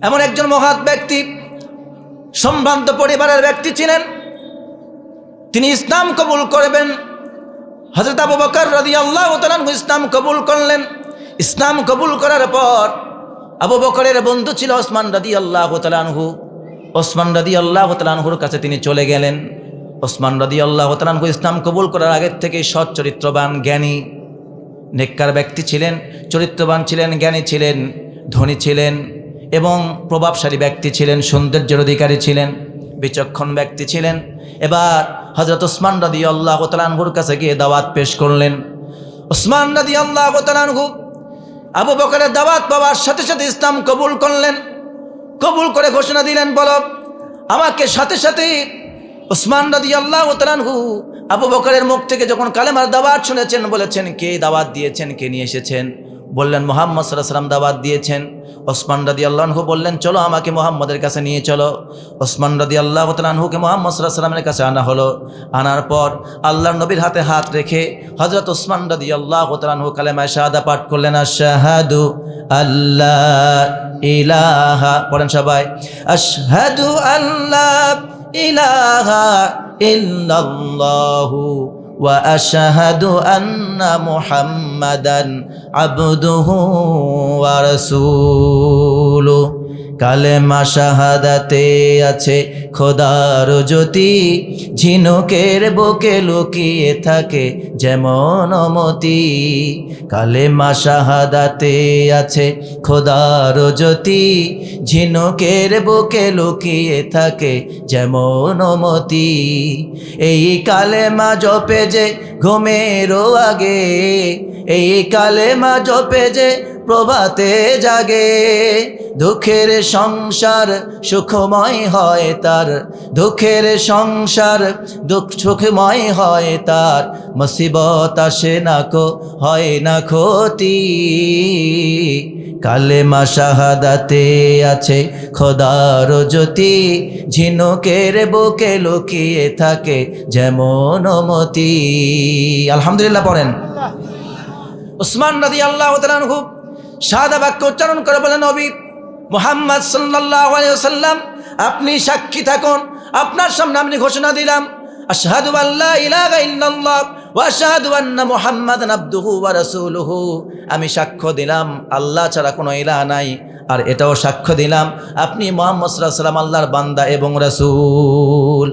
এমন একজন মহৎ ব্যক্তি, সম্ভ্রান্ত পরিবারের ব্যক্তি ছিলেন। তিনি ইসলাম কবুল করবেন। হযরত আবু বকর রাদিয়াল্লাহু তাআলা আনহু ইসলাম কবুল করলেন। ইসলাম কবুল করার পর আবু বকরের বন্ধু ছিল ওসমান রাদিয়াল্লাহু তাআলা আনহু। ওসমান রাদিয়াল্লাহু তাআলা আনহুর কাছে তিনি চলে গেলেন। ওসমান রাদিয়াল্লাহু তাআলা আনহু ইসলাম কবুল করার আগের থেকেই সৎ চরিত্রবান, জ্ঞানী, নেককার ব্যক্তি ছিলেন, চরিত্রবান ছিলেন, জ্ঞানী ছিলেন, ধনী ছিলেন এবং প্রভাবশালী ব্যক্তি ছিলেন, সৌন্দর্যের অধিকারী ছিলেন, বিচক্ষণ ব্যক্তি ছিলেন। এবার হযরত ওসমান রাদিয়াল্লাহু তাআলা আনহুর কাছে গিয়ে দাওয়াত পেশ করলেন। ওসমান রাদিয়াল্লাহু তাআলা আনহু আবু বকরের দাওয়াত পাওয়ার সাথে সাথে ইসলাম কবুল করলেন। কবুল করে ঘোষণা দিলেন, বলো আমাকে। সাথে সাথে ওসমান রাদিয়াল্লাহু তাআলা আনহু আবু বকরের মুখ থেকে যখন কালেমার দাওয়াত শুনেছেন, বলেছেন কে দাওয়াত দিয়েছেন, কে নিয়ে এসেছেন? বললেন মুহাম্মদ সাল্লাল্লাহু আলাইহি ওয়াসাল্লাম দাওয়াত দিয়েছেন। ওসমান রাদিয়াল্লাহু আনহু বললেন, চলো আমাকে মুহাম্মদের কাছে নিয়ে চলো। ওসমান রাদিয়াল্লাহু তাআলা আনহুকে মুহাম্মদ সাল্লাল্লাহু আলাইহি ওয়াসাল্লামের কাছে আনা হলো। আনার পর আল্লাহর নবীর হাতে হাত রেখে হযরত ওসমান রাদিয়াল্লাহু তাআলা আনহু কালেমা শাহাদা পাঠ করলেন। আশহাদু আল্লা ইলাহা, পড়েন সবাই, আশহাদু আল্লা ইলাহা ইল্লাল্লাহু ওয়া আশহাদু আন্না মুহাম্মাদান আবদুহু ওয়া রাসূলুহু। কালেমা শাহাদাতে আছে খোদার জ্যোতি, ঝিনুকের বুকে লুকিয়ে থাকে যেমন মতি। কালেমা শাহাদাতে আছে খোদার জ্যোতি, ঝিনুকের বুকে লুকিয়ে থাকে যেমন মতি। এই কালেমা জপে যে ঘুমেরও আগে, এই কালেমা জপে যে প্রভাতে জাগে, দুঃখের সংসার সুখময় হয় তার, দুঃখের সংসার সুখময় হয় তার, মুসিবত আসে না কো হয় না ক্ষতি। কালেমা শাহাদাতে আছে খোদার জ্যোতি, ঝিনুকের বুকে লুকিয়ে থাকে যেমন মতি। আলহামদুলিল্লাহ পড়েন। ওসমান রাদিয়াল্লাহু তাআলা আনহু শাহাদা বাক্য উচ্চারণ করে বলেন, নবী মুহাম্মদ সাল্লাল্লাহু আলাইহি ওয়াসাল্লাম আপনি সাক্ষী থাকুন, আপনার সামনে আমি ঘোষণা দিলাম, আশহাদু আল্লা ইলাহা ইল্লাল্লাহ ওয়া আশহাদু আন্না মুহাম্মাদান আবদুহু ওয়া রাসূলুহু। আমি সাক্ষ্য দিলাম আল্লাহ ছাড়া কোনো ইলাহ নাই, আর এটাও সাক্ষ্য দিলাম আপনি মুহাম্মদ সাল্লাল্লাহু আলাইহি ওয়াসাল্লাম আল্লাহর বান্দা এবং রাসূল।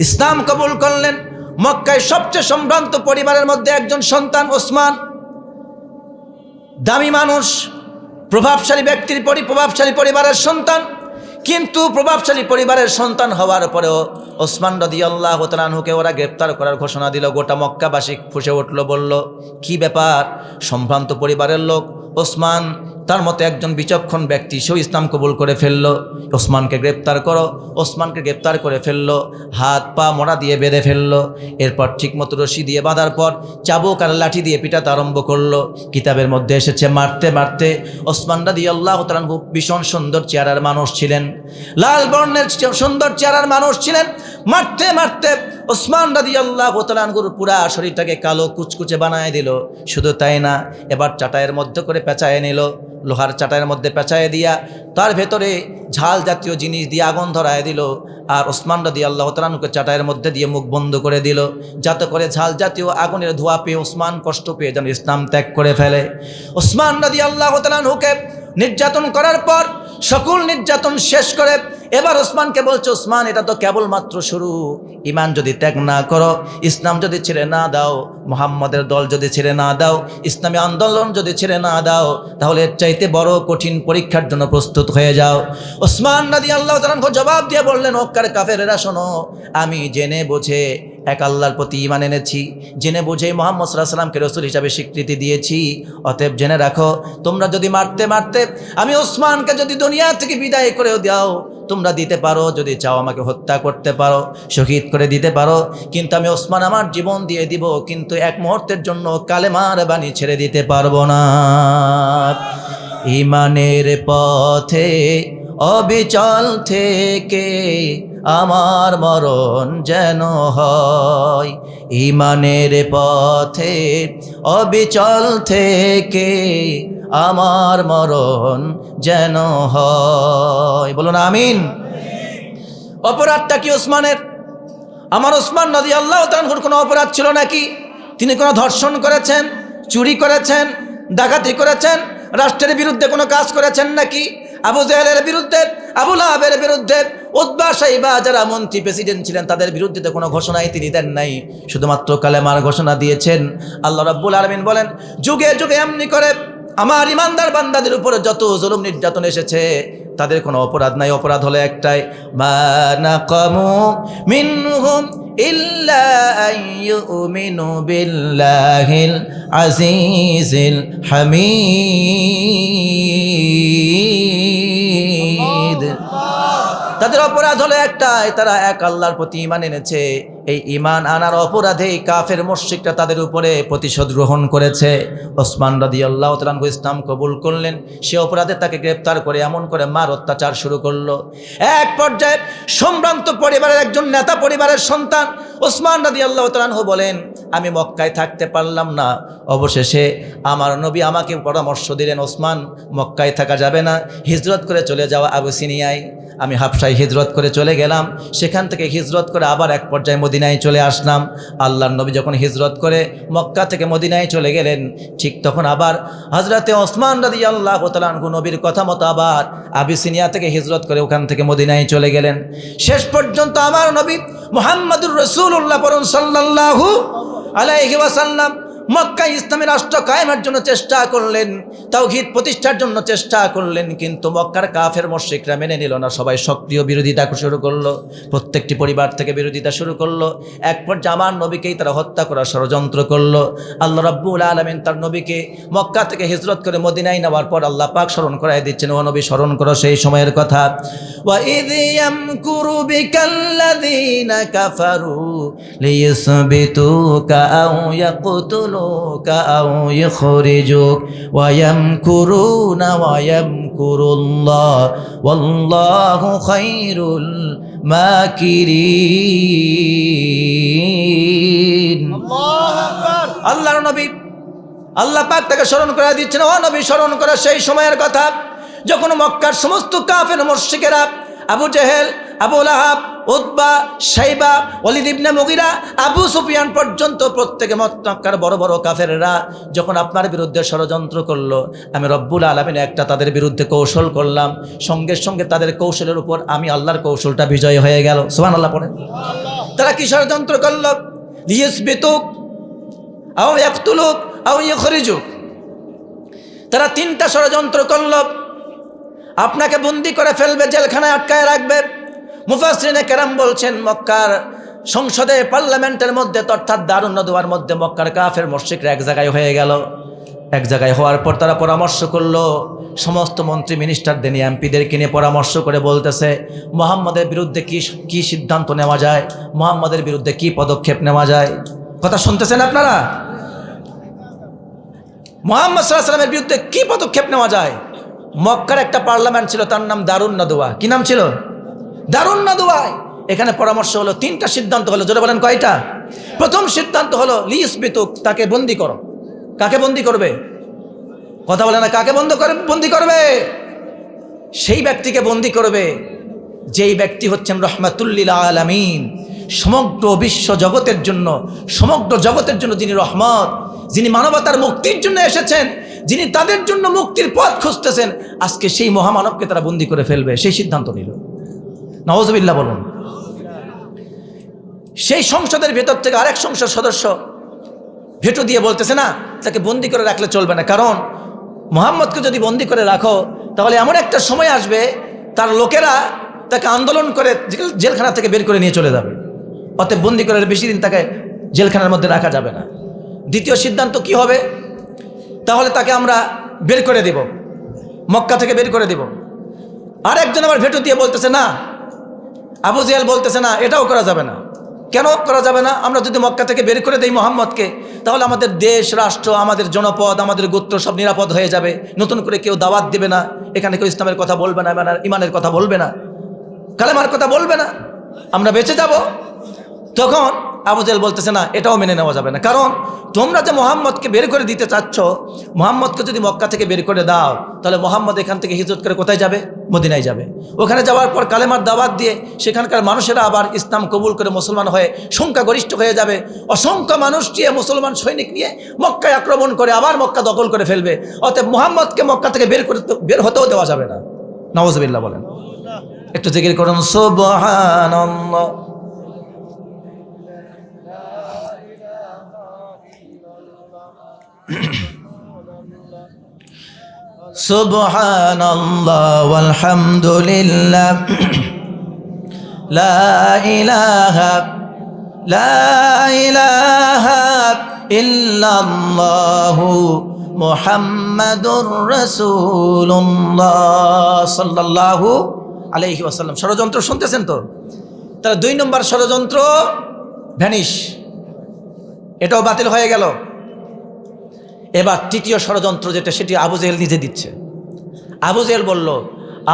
ইসলাম কবুল করলেন। মক্কায় সবচেয়ে সম্ভ্রান্ত পরিবারের মধ্যে একজন সন্তান ওসমান, দামি মানুষ, প্রভাবশালী ব্যক্তির প্রভাবশালী পরিবারের সন্তান। কিন্তু প্রভাবশালী পরিবারের সন্তান হওয়ার পরেও ওসমান রাদিয়াল্লাহু তাআলা আনহুকে ওরা গ্রেপ্তার করার ঘোষণা দিল। গোটা মক্কাবাসী ফুঁসে উঠল, বলল কি ব্যাপার, সম্ভ্রান্ত পরিবারের লোক ওসমান তার মতো একজন বিচক্ষণ ব্যক্তি সেও ইসলাম কবুল করে ফেললো। ওসমানকে গ্রেপ্তার করো, ওসমানকে গ্রেপ্তার করে ফেললো, হাত পা মোড়া দিয়ে বেঁধে ফেললো। এরপর ঠিকমতো রশি দিয়ে বাঁধার পর চাবুক আর লাঠি দিয়ে পিটাতে আরম্ভ করলো। কিতাবের মধ্যে এসেছে মারতে মারতে ওসমান রাদিয়াল্লাহু তাআলা আনহু ভীষণ সুন্দর চেহারার মানুষ ছিলেন, লাল বর্ণের সুন্দর চেহারার মানুষ ছিলেন। মারতে মারতে ওসমান রাদিয়াল্লাহু তাআলা আনহুর পুরা শরীরটাকে কালো কুচকুচে বানায় দিল। শুধু তাই না, এবার চাটাইয়ের মধ্যে করে পেঁচায় নিল, লোহার চাটাইয়ের মধ্যে পেঁচায় দিয়া তার ভেতরে ঝাল জাতীয় জিনিস দিয়ে আগুন ধরায় দিল। আর ওসমান রাদিয়াল্লাহু তাআলা আনহুকে চাটাইয়ের মধ্যে দিয়ে মুখ বন্ধ করে দিল, যাতে করে ঝাল জাতীয় আগুনের ধোঁয়া পেয়ে ওসমান কষ্ট পেয়ে যেন ইসলাম ত্যাগ করে ফেলে। ওসমান রাদিয়াল্লাহু তাআলা আনহুকে নির্যাতন করার পর সকল নির্যাতন শেষ করে এবার ওসমানকে বলছে, ওসমান এটা তো কেবলমাত্র শুরু। ইমান যদি ত্যাগ না করো, ইসলাম যদি ছেড়ে না দাও, মুহাম্মদের দল যদি ছেড়ে না দাও, ইসলামী আন্দোলন যদি ছেড়ে না দাও, তাহলে এর চাইতে বড় কঠিন পরীক্ষার জন্য প্রস্তুত হয়ে যাও। ওসমান রাদিয়াল্লাহু তাআলা আনহু জবাব দিয়ে বললেন, মক্কার কাফেরেরা শোনো, আমি জেনে বুঝে এক আল্লাহর প্রতি ঈমান এনেছি, জেনে বুঝে মুহাম্মদ সাল্লাল্লাহু আলাইহি ওয়াসাল্লামকে রাসূল হিসাবে স্বীকৃতি দিয়েছি। অতএব জেনে রাখো, তোমরা যদি মারতে মারতে আমি ওসমানকে যদি দুনিয়া থেকে বিদায় করেও দাও, তোমরা দিতে পারো, যদি চাও আমাকে হত্যা করতে পারো, শহীদ করে দিতে পারো, কিন্তু আমি ওসমান আমার জীবন দিয়ে দিব, কিন্তু এক মুহূর্তের জন্য কালেমার বাণী ছেড়ে দিতে পারবো না। ঈমানের পথে অবিচল থেকে আমার মরণ যেন হয়, ঈমানের পথে অবিচল থেকে আমার মরণ যেন হয়। বলুন আমিন। অপরাধটা কি ওসমানের? আমার ওসমান রাদিয়াল্লাহু তাআলা আনহুর কোনো অপরাধ ছিল নাকি? তিনি কোনো ধর্ষণ করেছেন, চুরি করেছেন, ডাকাতি করেছেন, রাষ্ট্রের বিরুদ্ধে কোনো কাজ করেছেন নাকি? আবু জেহেলের বিরুদ্ধে, আবু লাহাবের বিরুদ্ধে, উতবা সাইবা যারা মন্ত্রী প্রেসিডেন্ট ছিলেন তাদের বিরুদ্ধে তো কোনো ঘোষণাই তিনি দেন নাই, শুধুমাত্র কালেমার ঘোষণা দিয়েছেন। আল্লাহ রাব্বুল আলামিন বলেন, যুগে যুগে এমনি করে আমার ইমানদার বান্দাদের উপরে যত জুলুম নির্যাতন এসেছে তাদের কোনো অপরাধ নাই, অপরাধ হলো একটাই, মা নাকামু মিনহুম ইল্লা আইয়ুমিনু বিল্লাহিল আজিজিল হামিদ। তাদের অপরাধ হলো একটাই, তারা এক আল্লাহর প্রতি ঈমান এনেছে। এই ঈমান আনার অপরাধে কাফের মুশরিকরা তাদের উপরে প্রতিশোধ গ্রহণ করেছে। ওসমান রাদিয়াল্লাহু তাআলা আনহু ইসলাম কবুল করলেন, সে অপরাধে তাকে গ্রেপ্তার করে এমন করে মার অত্যাচার শুরু করলো। এক পর্যায়ে সম্ভ্রান্ত পরিবারের একজন নেতা পরিবারের সন্তান ওসমান রাদিয়াল্লাহু তাআলা আনহু বলেন, আমি মক্কায় থাকতে পারলাম না, অবশেষে আমার নবী আমাকে পরামর্শ দিলেন, ওসমান মক্কায় থাকা যাবে না, হিজরত করে চলে যাওয়া আবিসিনিয়ায়। আমি হাবশায় হিজরত করে চলে গেলাম, সেখান থেকে হিজরত করে আবার এক পর্যায়ে মদিনায় চলে আসলাম। আল্লাহর নবী যখন হিজরত করে মক্কা থেকে মদিনায় চলে গেলেন, ঠিক তখন আবার হযরতে ওসমান রাদিয়াল্লাহু তাআলা আনহু নবীর কথা মতো আবার আবিসিনিয়া থেকে হিজরত করে ওখান থেকে মদিনায় চলে গেলেন। শেষ পর্যন্ত আমার নবী মুহাম্মদুর রাসূলুল্লাহ সাল্লাল্লাহু আলাইহি ওয়াসাল্লাম মক্কায় ইসলামী রাষ্ট্র কায়েমের জন্য চেষ্টা করলেন, তাওহীদ প্রতিষ্ঠার জন্য চেষ্টা করলেন, কিন্তু মক্কার কাফের মুশরিকরা মেনে নিল না। সবাই সক্রিয় বিরোধিতা শুরু করলো, প্রত্যেকটি পরিবার থেকে বিরোধিতা শুরু করলো। এক পর্যায়ে আমার নবীকেই তারা হত্যা করার ষড়যন্ত্র করলো। আল্লাহ রাব্বুল আলামিন তার নবীকে মক্কা থেকে হিজরত করে মদিনায় নেওয়ার পর আল্লাহ পাক স্মরণ করায় দিচ্ছেন, ও নবী স্মরণ করো সেই সময়ের কথা। ওয়া ইয ইয়ামকুরু বিকাল্লাযীনা কাফারু লিয়াসবিতুকা আও ইয়াকতুলুকা আও ইখরিজুক ওয়া ইয়ামকুরুনা ওয়া ইয়ামকুরুল্লাহ ওয়াল্লাহু খায়রুল মাকিরিন। আল্লাহু আকবার। আল্লাহর নবী আল্লাহ পাক তাকে স্মরণ করে দিচ্ছেন, ও নবী স্মরণ করা সেই সময়ের কথা যখন মক্কার সমস্ত কাফের মুশরিকেরা, আবু জেহেল, আবু লাহাব, উতবা, শাইবা, ওয়ালিদ ইবনে মুগিরা, আবু সুফিয়ান পর্যন্ত প্রত্যেকে মক্কার বড় বড় কাফেররা যখন আপনার বিরুদ্ধে ষড়যন্ত্র করলো, আমি রব্বুল আলামিন একটা তাদের বিরুদ্ধে কৌশল করলাম, সঙ্গে সঙ্গে তাদের কৌশলের উপর আমি আল্লাহর কৌশলটা বিজয় হয়ে গেল। সুবহানাল্লাহ পড়েন। তারা কি ষড়যন্ত্র করলো? লিয়াসবিতুক আও ইয়াকতুলুক আও ইখরিজুক। তারা তিনটা ষড়যন্ত্র করলো। আপনাকে বন্দি করে ফেলবে, জেলখানায় আটকায় রাখবে। মুফাসসিরিনে কেরাম বলছেন, মক্কার সংসদে পার্লামেন্টের মধ্যে অর্থাৎ দারুন নদওয়ার মধ্যে মক্কার কাফের মুশরিকরা এক জায়গায় হয়ে গেল। এক জায়গায় হওয়ার পর তারা পরামর্শ করলো, সমস্ত মন্ত্রী মিনিস্টারদের নিয়ে এমপিদেরকে নিয়ে পরামর্শ করে বলতেছে মুহাম্মদের বিরুদ্ধে কি সিদ্ধান্ত নেওয়া যায়, মুহাম্মদের বিরুদ্ধে কি পদক্ষেপ নেওয়া যায়। কথা শুনতেছেন আপনারা? মুহাম্মদ সাল্লাল্লাহু আলাইহি ওয়াসাল্লামের বিরুদ্ধে কি পদক্ষেপ নেওয়া যায়। মক্কার একটা পার্লামেন্ট ছিল, তার নাম দারুন নাদওয়া। কি নাম ছিল? দারুন নাদওয়া। এখানে পরামর্শ হলো, তিনটা সিদ্ধান্ত হলো। জোরে বলেন কয়টা? প্রথম সিদ্ধান্ত হলো লিসবিতুক, তাকে বন্দি করো। কাকে বন্দি করবে? কথা বলে না, কাকে বন্দি করবে? সেই ব্যক্তিকে বন্দি করবে যেই ব্যক্তি হচ্ছেন রহমাতুল্লিল আলামিন, সমগ্র বিশ্ব জগতের জন্য, সমগ্র জগতের জন্য যিনি রহমত, যিনি মানবতার মুক্তির জন্য এসেছেন, যিনি তাদের জন্য মুক্তির পথ খুঁজতেছেন, আজকে সেই মহামানবকে তারা বন্দি করে ফেলবে। সেই সিদ্ধান্ত নিল। নাউজুবিল্লাহ বলুন। সেই সংসদের ভেতর থেকে আরেক সংসদ সদস্য ভেটো দিয়ে বলতেছে না, তাকে বন্দি করে রাখলে চলবে না, কারণ মুহাম্মদকে যদি বন্দি করে রাখো তাহলে এমন একটা সময় আসবে তার লোকেরা তাকে আন্দোলন করে জেলখানা থেকে বের করে নিয়ে চলে যাবে। অতএব বন্দি করে বেশি দিন তাকে জেলখানার মধ্যে রাখা যাবে না। দ্বিতীয় সিদ্ধান্ত কি হবে? তাহলে তাকে আমরা বের করে দেব, মক্কা থেকে বের করে দেব। আরেকজন আবার ভেটো দিয়ে বলতেছে না, আবু জেহেল বলতেছে না, এটাও করা যাবে না। কেন করা যাবে না? আমরা যদি মক্কা থেকে বের করে দেই মুহাম্মদকে, তাহলে আমাদের দেশ, রাষ্ট্র, আমাদের জনপদ, আমাদের গোত্র সব নিরাপদ হয়ে যাবে। নতুন করে কেউ দাওয়াত দেবে না, এখানে কেউ ইসলামের কথা বলবে না, ইমানের কথা বলবে না, কালেমার কথা বলবে না, আমরা বেঁচে যাব। তখন আবু জেহেল বলতেছে না, এটাও মেনে নেওয়া যাবে না, কারণ তোমরা যে মুহাম্মদকে বের করে দিতে চাচ্ছ, মুহাম্মদকে যদি মক্কা থেকে বের করে দাও তাহলে মুহাম্মদ এখান থেকে হিজরত করে কোথায় যাবে? মদিনায় যাবে। ওখানে যাওয়ার পর কালেমার দাওয়াত দিয়ে সেখানকার মানুষেরা আবার ইসলাম কবুল করে মুসলমান হয়ে সংখ্যাগরিষ্ঠ হয়ে যাবে। অসংখ্য মানুষ নিয়ে, মুসলমান সৈনিক নিয়ে মক্কায় আক্রমণ করে আবার মক্কা দখল করে ফেলবে। অতএব মুহাম্মদকে মক্কা থেকে বের হতেও দেওয়া যাবে না। নাউজুবিল্লাহ বলেন। একটু জিকির করুন সুবহানাল্লাহ। সুবহানাল্লাহ ওয়ালহামদুলিল্লাহ লা ইলাহা ইল্লাল্লাহু মুহাম্মাদুর রাসূলুল্লাহ সাল্লাল্লাহু আলাইহি ওয়াসাল্লাম। ষড়যন্ত্র শুনতেছেন তো? তাহলে 2 নম্বর ষড়যন্ত্র ভ্যানিশ, এটাও বাতিল হয়ে গেল। এবার তৃতীয় ষড়যন্ত্র যেটা, সেটি আবু জেহেল নিজে দিচ্ছে। আবু জেহেল বলল,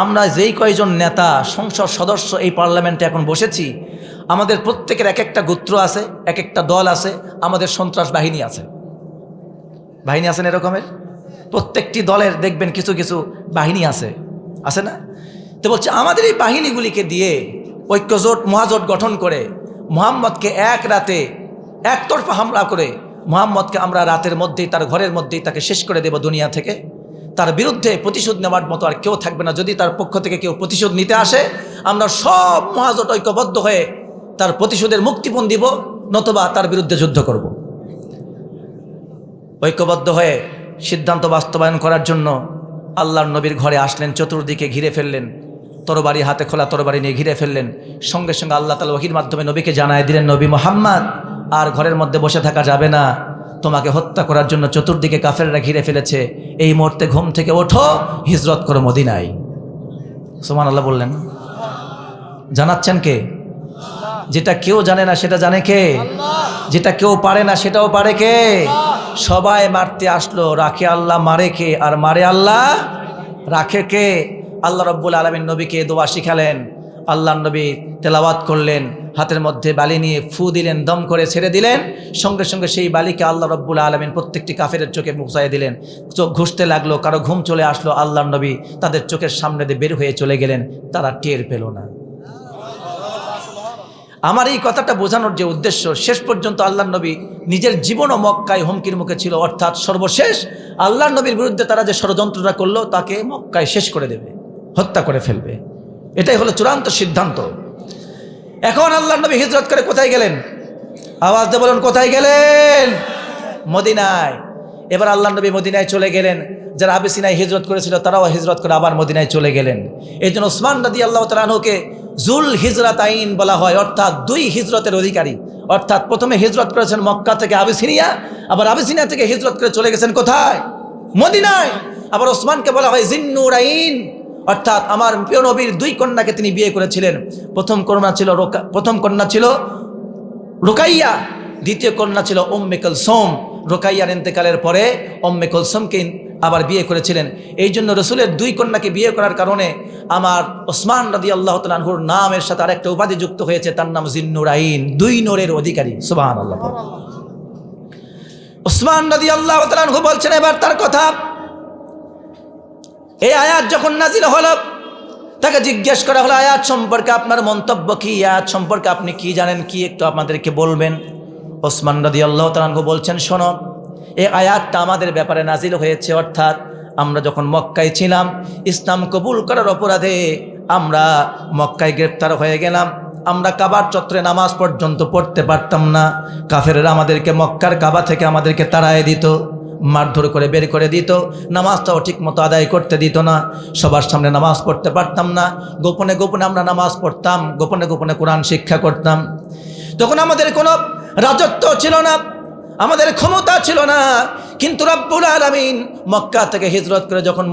আমরা যেই কয়জন নেতা, সংসদ সদস্য এই পার্লামেন্টে এখন বসেছি, আমাদের প্রত্যেকের এক একটা গোত্র আছে, এক একটা দল আছে, আমাদের সন্ত্রাস বাহিনী আছে। বাহিনী আছেন এরকমের? প্রত্যেকটি দলের দেখবেন কিছু কিছু বাহিনী আছে না? তো বলছে আমাদের এই বাহিনীগুলিকে দিয়ে ঐক্যজোট, মহাজোট গঠন করে মুহাম্মদকে এক রাতে একতরফা হামলা করে মুহাম্মদকে আমরা রাতের মধ্যেই, তার ঘরের মধ্যেই তাকে শেষ করে দেব দুনিয়া থেকে। তার বিরুদ্ধে প্রতিশোধ নেওয়ার মতো আর কেউ থাকবে না। যদি তার পক্ষ থেকে কেউ প্রতিশোধ নিতে আসে, আমরা সব মহাজোট ঐক্যবদ্ধ হয়ে তার প্রতিশোধের মুক্তিপণ দিব, নতুবা তার বিরুদ্ধে যুদ্ধ করব। ঐক্যবদ্ধ হয়ে সিদ্ধান্ত বাস্তবায়ন করার জন্য আল্লাহর নবীর ঘরে আসলেন, চতুর্দিকে ঘিরে ফেললেন, তরবারি হাতে, খোলা তরবারি নিয়ে ঘিরে ফেললেন। সঙ্গে সঙ্গে আল্লাহ তাআলা ওহীর মাধ্যমে নবীকে জানায় দিলেন, নবী মুহাম্মদ, আর ঘরের মধ্যে বসে থাকা যাবে না, তোমাকে হত্যা করার জন্য চতুর্দিকে কাফেররা ঘিরে ফেলেছে। এই মুহূর্তে ঘুম থেকে ওঠো, হিজরত করো মদিনায়। সুবহানাল্লাহ বললেন। জানাচ্ছেন কে? যেটা কেউ জানে না সেটা জানে কে? যেটা কেউ পারে না সেটাও পারে কে? সবাই মারতে আসলো, রাখে আল্লাহ, মারে কে? আর মারে আল্লাহ, রাখে কে? আল্লাহ রাব্বুল আলামিন নবীকে দোয়া শিখালেন। আল্লাহর নবী তেলাওয়াত করলেন, হাতের মধ্যে বালি নিয়ে ফু দিলেন, দম করে ছেড়ে দিলেন। সঙ্গে সঙ্গে সেই বালিকে আল্লাহ রাব্বুল আলামিন প্রত্যেকটি কাফেরের চোখে মুছায় দিলেন। চোখ ঘুষতে লাগলো, কারো ঘুম চলে আসলো, আল্লাহর নবী তাদের চোখের সামনে দিয়ে বের হয়ে চলে গেলেন, তারা টের পেল না। আমার এই কথাটা বোঝানোর যে উদ্দেশ্য, শেষ পর্যন্ত আল্লাহর নবী নিজের জীবনও মক্কায় হুমকির মুখে ছিল, অর্থাৎ সর্বশেষ আল্লাহর নবীর বিরুদ্ধে তারা যে ষড়যন্ত্রটা করলো তাকে মক্কায় শেষ করে দেবে, হত্যা করে ফেলবে। এটাই হলো চূড়ান্ত সিদ্ধান্ত। এখন আল্লাহর নবী হিজরত করে কোথায় গেলেন? আওয়াজ দিয়ে বলুন, কোথায় গেলেন? মদিনায়। এবার আল্লাহর নবী মদিনায় চলে গেলেন। যারা আবিসিনায় হিজরত করেছিল তারাও হিজরত করে আবার মদিনায় চলে গেলেন। এই জন্য ওসমান রাদিয়াল্লাহু তাআলা আনহুকে জুল হিজরাতাইন বলা হয়, অর্থাৎ 2 হিজরতের অধিকারী। অর্থাৎ প্রথমে হিজরত করেছেন মক্কা থেকে আবিসিনিয়া, আবার আবিসিনিয়া থেকে হিজরত করে চলে গেছেন কোথায়? মদিনায়। আবার ওসমানকে বলা হয় জিন্নুরাইন, অর্থাৎ আমার প্রিয় নবীর দুই কন্যাকে তিনি বিয়ে করেছিলেন। প্রথম কন্যা ছিল রুকাইয়া, দ্বিতীয় কন্যা ছিল উম্মে কুলসুম। রুকাইয়ার ইন্তেকালের পরে উম্মে কুলসুমকে আবার বিয়ে করেছিলেন। এই জন্য রসুলের দুই কন্যাকে বিয়ে করার কারণে আমার ওসমান রাদিয়াল্লাহু তাআলা আনহুর নামের সাথে আরেকটা উপাধি যুক্ত হয়েছে, তার নাম জিন্নুরাইন, দুই নূরের অধিকারী। সুবহানাল্লাহ। ওসমান রাদিয়াল্লাহু তাআলা আনহু বলছেন এবার তার কথা। এই আয়াত যখন নাজিল হলো, তাকে জিজ্ঞেস করা হলো আয়াত সম্পর্কে আপনার মন্তব্য কি, আয়াত সম্পর্কে আপনি কি জানেন, কি একটু আপনাদেরকে বলবেন। ওসমান রাদিয়াল্লাহু তাআলা আনহু বলছেন, শোনো, এই আয়াতটা আমাদের ব্যাপারে নাজিল হয়েছে, অর্থাৎ আমরা যখন মক্কায় ছিলাম, ইসলাম কবুল করার অপরাধে আমরা মক্কায় গ্রেপ্তার হয়ে গেলাম। আমরা কাবার চত্বরে নামাজ পর্যন্ত পড়তে পারতাম না। কাফেররা আমাদেরকে মক্কার কাবা থেকে আমাদেরকে তাড়ায় দিত, মারধর করে বের করে দিত, নামাজটাও ঠিক মতো আদায় করতে দিত না, সবার সামনে নামাজ পড়তে পারতাম না, গোপনে গোপনে আমরা নামাজ পড়তাম, গোপনে গোপনে কোরআন শিক্ষা করতাম। তখন আমাদের কোনো রাজত্ব ছিল না, আমাদের ক্ষমতা ছিল না। কিন্তু রব্বুল আলামিন মক্কা থেকে হিজরত করে যখন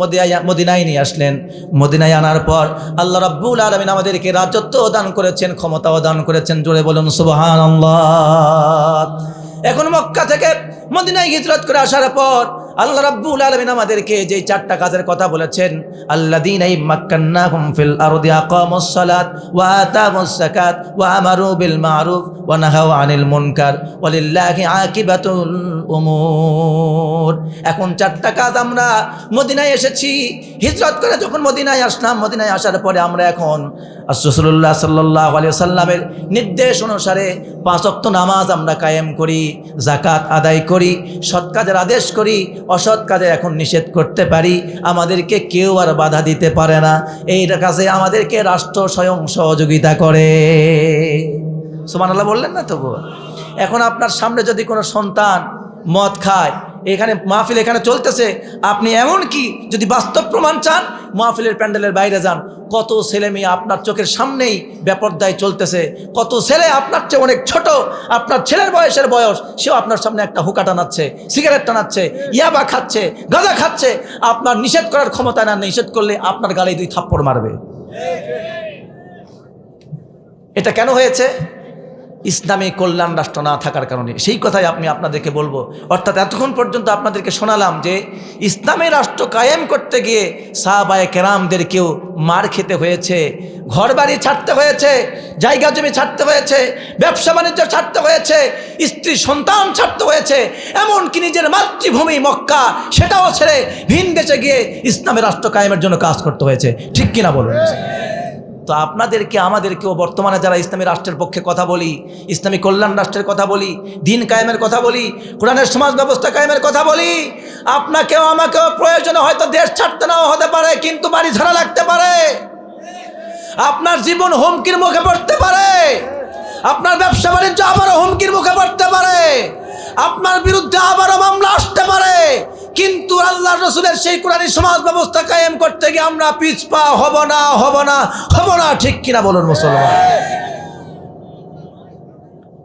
মদিনায় নিয়ে আসলেন, মদিনায় আনার পর আল্লাহ রব্বুল আলামিন আমাদেরকে রাজত্ব দান করেছেন, ক্ষমতাও দান করেছেন। জোরে বলুন সুবহানাল্লাহ। এখন মক্কা থেকে মদিনায় হিজরত করে আসার পর আল্লাহ রাব্বুল আলামিন আমাদেরকে যে চারটা কাজের কথা বলেছেন, আল্লাযীনা ইম্মাক্কান্নাহুম ফিল আরদি আকামুস সালাত ওয়া আতামুস যাকাত ওয়া আমারু বিল মা'রুফ ওয়া নাহাউ আনিল মুনকার ওয়ালিল্লাহি আকিবাতুল উমুর। এখন চারটা কাজ আমরা মদিনায় এসেছি, হিজরত করে যখন মদিনায় আসলাম, মদিনায় আসার পরে আমরা এখন রাসূলুল্লাহ সাল্লাল্লাহু আলাইহি ওয়াসাল্লামের নির্দেশ অনুসারে 5 ওয়াক্ত নামাজ আমরা কায়েম করি, যাকাত আদায় করি, সৎ কাজের আদেশ করি, অসৎ কাজে এখন নিষেধ করতে পারি, আমাদেরকে কেউ আর বাধা দিতে পারে না। এই কাজে আমাদেরকে রাষ্ট্র স্বয়ং সহযোগিতা করে। সুবহানাল্লাহ বললেন না তবু? এখন আপনার সামনে যদি কোনো সন্তান মদ খায়, এখানে মাহফিল এখানে চলতেছে, আপনি এমন কি যদি বাস্তব প্রমাণ চান, মাহফিলের প্যান্ডেলের বাইরে যান, কত ছেলে মেয়ে আপনার চোখের সামনেই বেপরদায় চলতেছে, কত ছেলে আপনার চেয়ে অনেক ছোট, আপনার ছেলের বয়সের বয়স, সেও আপনার সামনে একটা হুকা টানাচ্ছে, সিগারেট টানাচ্ছে, ইয়াবা খাচ্ছে, গাঁজা খাচ্ছে। আপনার নিষেধ করার ক্ষমতা না, নিষেধ করলে আপনার গালে 2 থাপ্পড় মারবে। এটা কেন হয়েছে? ইসলামী কল্যাণ রাষ্ট্র না থাকার কারণে। সেই কথাই আমি আপনাদেরকে বলবো। অর্থাৎ এতক্ষণ পর্যন্ত আপনাদেরকে শোনালাম যে ইসলামী রাষ্ট্র কায়েম করতে গিয়ে সাহাবায়ে কেরামদেরকেও মার খেতে হয়েছে, ঘরবাড়ি ছাড়তে হয়েছে, জায়গা জমি ছাড়তে হয়েছে, ব্যবসা বাণিজ্য ছাড়তে হয়েছে, স্ত্রী সন্তান ছাড়তে হয়েছে, এমনকি নিজের মাতৃভূমি মক্কা সেটাও ছেড়ে ভিন দেশে গিয়ে ইসলামী রাষ্ট্র কায়েমের জন্য কাজ করতে হয়েছে। ঠিক কিনা বলুন? তো আপনাদেরকে আমাদেরকেও বর্তমানে যারা ইসলামী রাষ্ট্রের পক্ষে কথা বলি, ইসলামী কল্যাণ রাষ্ট্রের কথা বলি, দিন কায়েমের কথা বলি, কোরআনের সমাজ ব্যবস্থা কায়েমের কথা বলি, আপনাকেও আমাকেও প্রয়োজনে হয়তো দেশ ছাড়তে নাও হতে পারে, কিন্তু বাড়ি ছাড়া লাগতে পারে, আপনার জীবন হুমকির মুখে পড়তে পারে, আপনার ব্যবসা বাণিজ্য আবারও হুমকির মুখে পড়তে পারে, আপনার বিরুদ্ধে আবারও মামলা আসতে পারে। কিন্তু আল্লাহর রাসূলের সেই কোরআনী সমাজ ব্যবস্থা কায়েম করতে গিয়ে আমরা পিছপা হব না, হব না, হব না। ঠিক কিনা বলুন মুসলমান?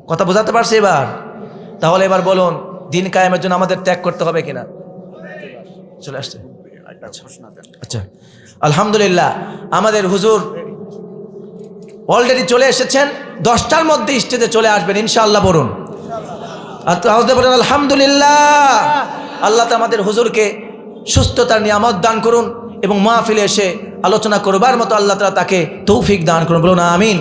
কথা বোঝাতে পারছি এবার? তাহলে এবার বলুন, দিন কায়েমের জন্য আমাদের ত্যাগ করতে হবে কিনা? চলে আসছে। আচ্ছা, আলহামদুলিল্লাহ আমাদের হুজুর অলরেডি চলে এসেছেন। 10টার মধ্যে স্টেজে চলে আসবেন ইনশাআল্লাহ। বলুন বলেন আলহামদুলিল্লাহ। আল্লাহ তো আমাদের হুজুরকে সুস্থতার নিয়ামত দান করুন এবং মাহফিলে এসে আলোচনা করবার মতো আল্লাহ তাআলা তাকে তৌফিক দান করুন। বলুন আমিন।